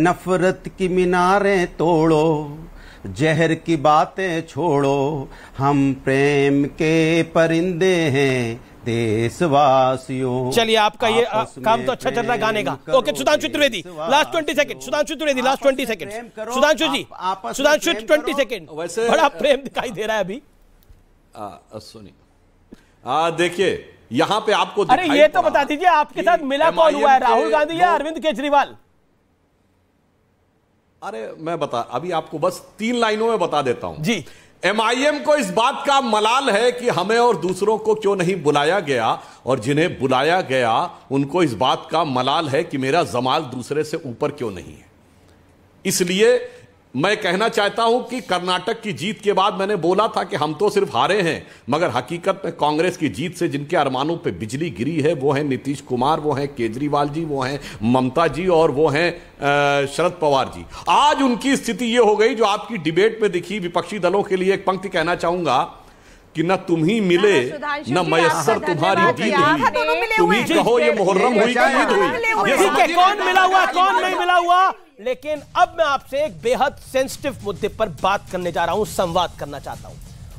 नफरत की मीनारें तोड़ो, जहर की बातें छोड़ो, हम प्रेम के परिंदे हैं देशवासियों। चलिए, आपका ये काम तो अच्छा चल रहा है गाने का। Okay, Sudhanshu Trivedi last 20 second. Sudhanshu Trivedi last 20 second. Sudhanshu ji, Sudhanshu 20 second. बड़ा प्रेम दिखाई दे रहा है अभी। सुनिए, देखिए यहाँ पे आपको, अरे ये तो बता दीजिए आपके साथ मिला कौन हुआ है, राहुल गांधी या अरविंद केजरीवाल? अरे मैं अभी आपको बस 3 लाइनों में बता देता हूं जी। एमआईएम को इस बात का मलाल है कि हमें और दूसरों को क्यों नहीं बुलाया गया, और जिन्हें बुलाया गया उनको इस बात का मलाल है कि मेरा जमाल दूसरे से ऊपर क्यों नहीं है। इसलिए मैं कहना चाहता हूं कि कर्नाटक की जीत के बाद मैंने बोला था कि हम तो सिर्फ हारे हैं, मगर हकीकत में कांग्रेस की जीत से जिनके अरमानों पे बिजली गिरी है वो हैं नीतीश कुमार, वो हैं केजरीवाल जी, वो हैं ममता जी, और वो हैं शरद पवार जी। आज उनकी स्थिति ये हो गई जो आपकी डिबेट में दिखी। विपक्षी दलों के लिए एक पंक्ति कहना चाहूंगा कि न तुम ही मिले न मयस्सर तुम्हारी दीद हुई, तुम ही कहो ये मुहर्रम हुई कि ईद हुई। कौन मिला हुआ, कौन नहीं मिला हुआ। लेकिन अब मैं आपसे एक बेहद सेंसिटिव मुद्दे पर बात करने जा रहा हूं, संवाद करना चाहता हूं।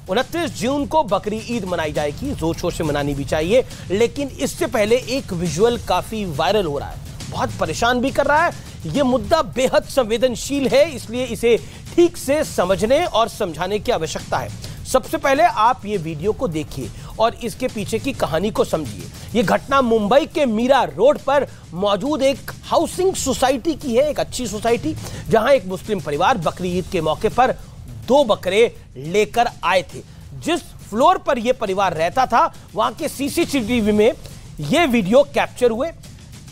29 जून को बकरी ईद मनाई जाएगी, जोर शोर से मनानी भी चाहिए, लेकिन इससे पहले एक विजुअल काफी वायरल हो रहा है, बहुत परेशान भी कर रहा है। यह मुद्दा बेहद संवेदनशील है, इसलिए इसे ठीक से समझने और समझाने की आवश्यकता है। सबसे पहले आप ये वीडियो को देखिए और इसके पीछे की कहानी को समझिए। ये घटना मुंबई के मीरा रोड पर मौजूद एक हाउसिंग सोसाइटी की है, एक अच्छी सोसाइटी, जहां एक मुस्लिम परिवार बकरी ईद के मौके पर 2 बकरे लेकर आए थे। जिस फ्लोर पर यह परिवार रहता था वहां के सीसीटीवी में ये वीडियो कैप्चर हुए।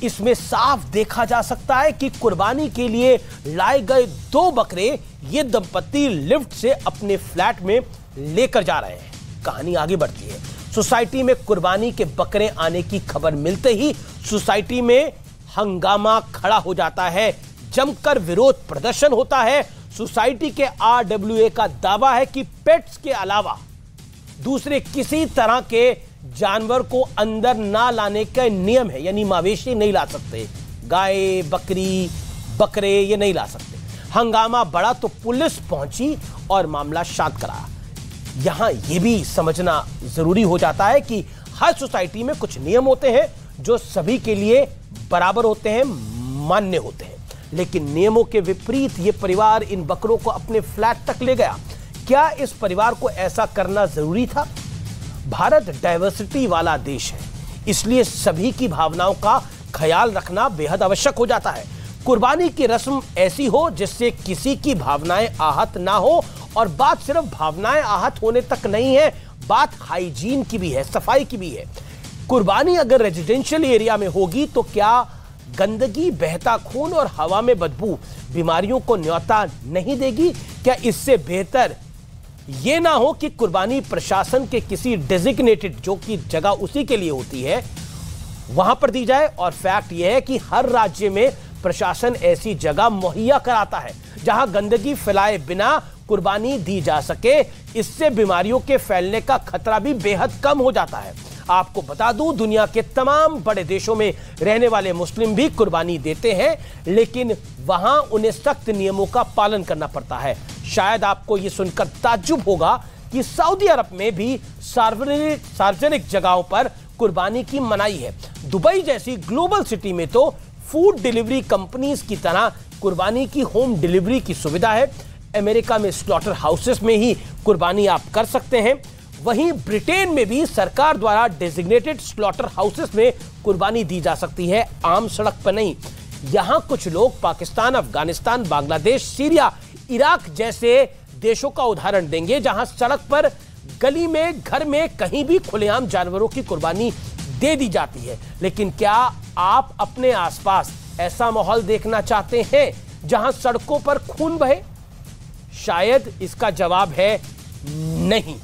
इसमें साफ देखा जा सकता है कि कुर्बानी के लिए लाए गए 2 बकरे ये दंपत्ति लिफ्ट से अपने फ्लैट में लेकर जा रहे हैं। कहानी आगे बढ़ती है। सोसाइटी में कुर्बानी के बकरे आने की खबर मिलते ही सोसाइटी में हंगामा खड़ा हो जाता है, जमकर विरोध प्रदर्शन होता है। सोसाइटी के आरडब्ल्यूए का दावा है कि पेट्स के अलावा दूसरे किसी तरह के जानवर को अंदर ना लाने का नियम है, यानी मवेशी नहीं ला सकते, गाय बकरी बकरे ये नहीं ला सकते। हंगामा बढ़ा तो पुलिस पहुंची और मामला शांत कराया। यहां यह भी समझना जरूरी हो जाता है कि हर सोसाइटी में कुछ नियम होते हैं जो सभी के लिए बराबर होते हैं, मान्य होते हैं, लेकिन नियमों के विपरीत यह परिवार इन बकरों को अपने फ्लैट तक ले गया। क्या इस परिवार को ऐसा करना जरूरी था? भारत डाइवर्सिटी वाला देश है, इसलिए सभी की भावनाओं का ख्याल रखना बेहद आवश्यक हो जाता है। कुर्बानी की रस्म ऐसी हो जिससे किसी की भावनाएं आहत ना हो, और बात सिर्फ भावनाएं आहत होने तक नहीं है, बात हाइजीन की भी है, सफाई की भी है। कुर्बानी अगर रेजिडेंशियल एरिया में होगी तो क्या गंदगी, बहता खून और हवा में बदबू बीमारियों को न्योता नहीं देगी? क्या इससे बेहतर यह ना हो कि कुर्बानी प्रशासन के किसी डेजिग्नेटेड, जो कि जगह उसी के लिए होती है, वहां पर दी जाए? और फैक्ट यह है कि हर राज्य में प्रशासन ऐसी जगह मुहैया कराता है जहां गंदगी फैलाए बिना कुर्बानी दी जा सके। इससे बीमारियों के फैलने का खतरा भी बेहद कम हो जाता है। आपको बता दूं, दुनिया के तमाम बड़े देशों में रहने वाले मुस्लिम भी कुर्बानी देते हैं, लेकिन वहां उन्हें सख्त नियमों का पालन करना पड़ता है। शायद आपको यह सुनकर ताज्जुब होगा कि सऊदी अरब में भी सार्वजनिक जगहों पर कुर्बानी की मनाही है। दुबई जैसी ग्लोबल सिटी में तो फूड डिलीवरी कंपनीज की तरह कुर्बानी की होम डिलीवरी की सुविधा है। अमेरिका में स्लॉटर हाउसेस में ही कुर्बानी आप कर सकते हैं। वहीं ब्रिटेन में भी सरकार द्वारा डेजिग्नेटेड स्लॉटर हाउसेस में कुर्बानी दी जा सकती है, आम सड़क पर नहीं। यहां कुछ लोग पाकिस्तान, अफगानिस्तान, बांग्लादेश, सीरिया, इराक जैसे देशों का उदाहरण देंगे जहां सड़क पर, गली में, घर में, कहीं भी खुलेआम जानवरों की कुर्बानी दे दी जाती है। लेकिन क्या आप अपने आसपास ऐसा माहौल देखना चाहते हैं जहां सड़कों पर खून बहे? शायद इसका जवाब है नहीं।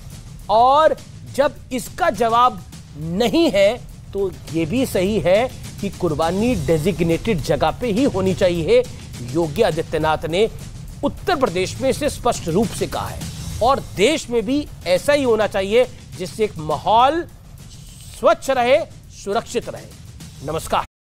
और जब इसका जवाब नहीं है तो यह भी सही है कि कुर्बानी डेजिग्नेटेड जगह पे ही होनी चाहिए। योगी आदित्यनाथ ने उत्तर प्रदेश में इसे स्पष्ट रूप से कहा है और देश में भी ऐसा ही होना चाहिए, जिससे एक माहौल स्वच्छ रहे, सुरक्षित रहे। नमस्कार।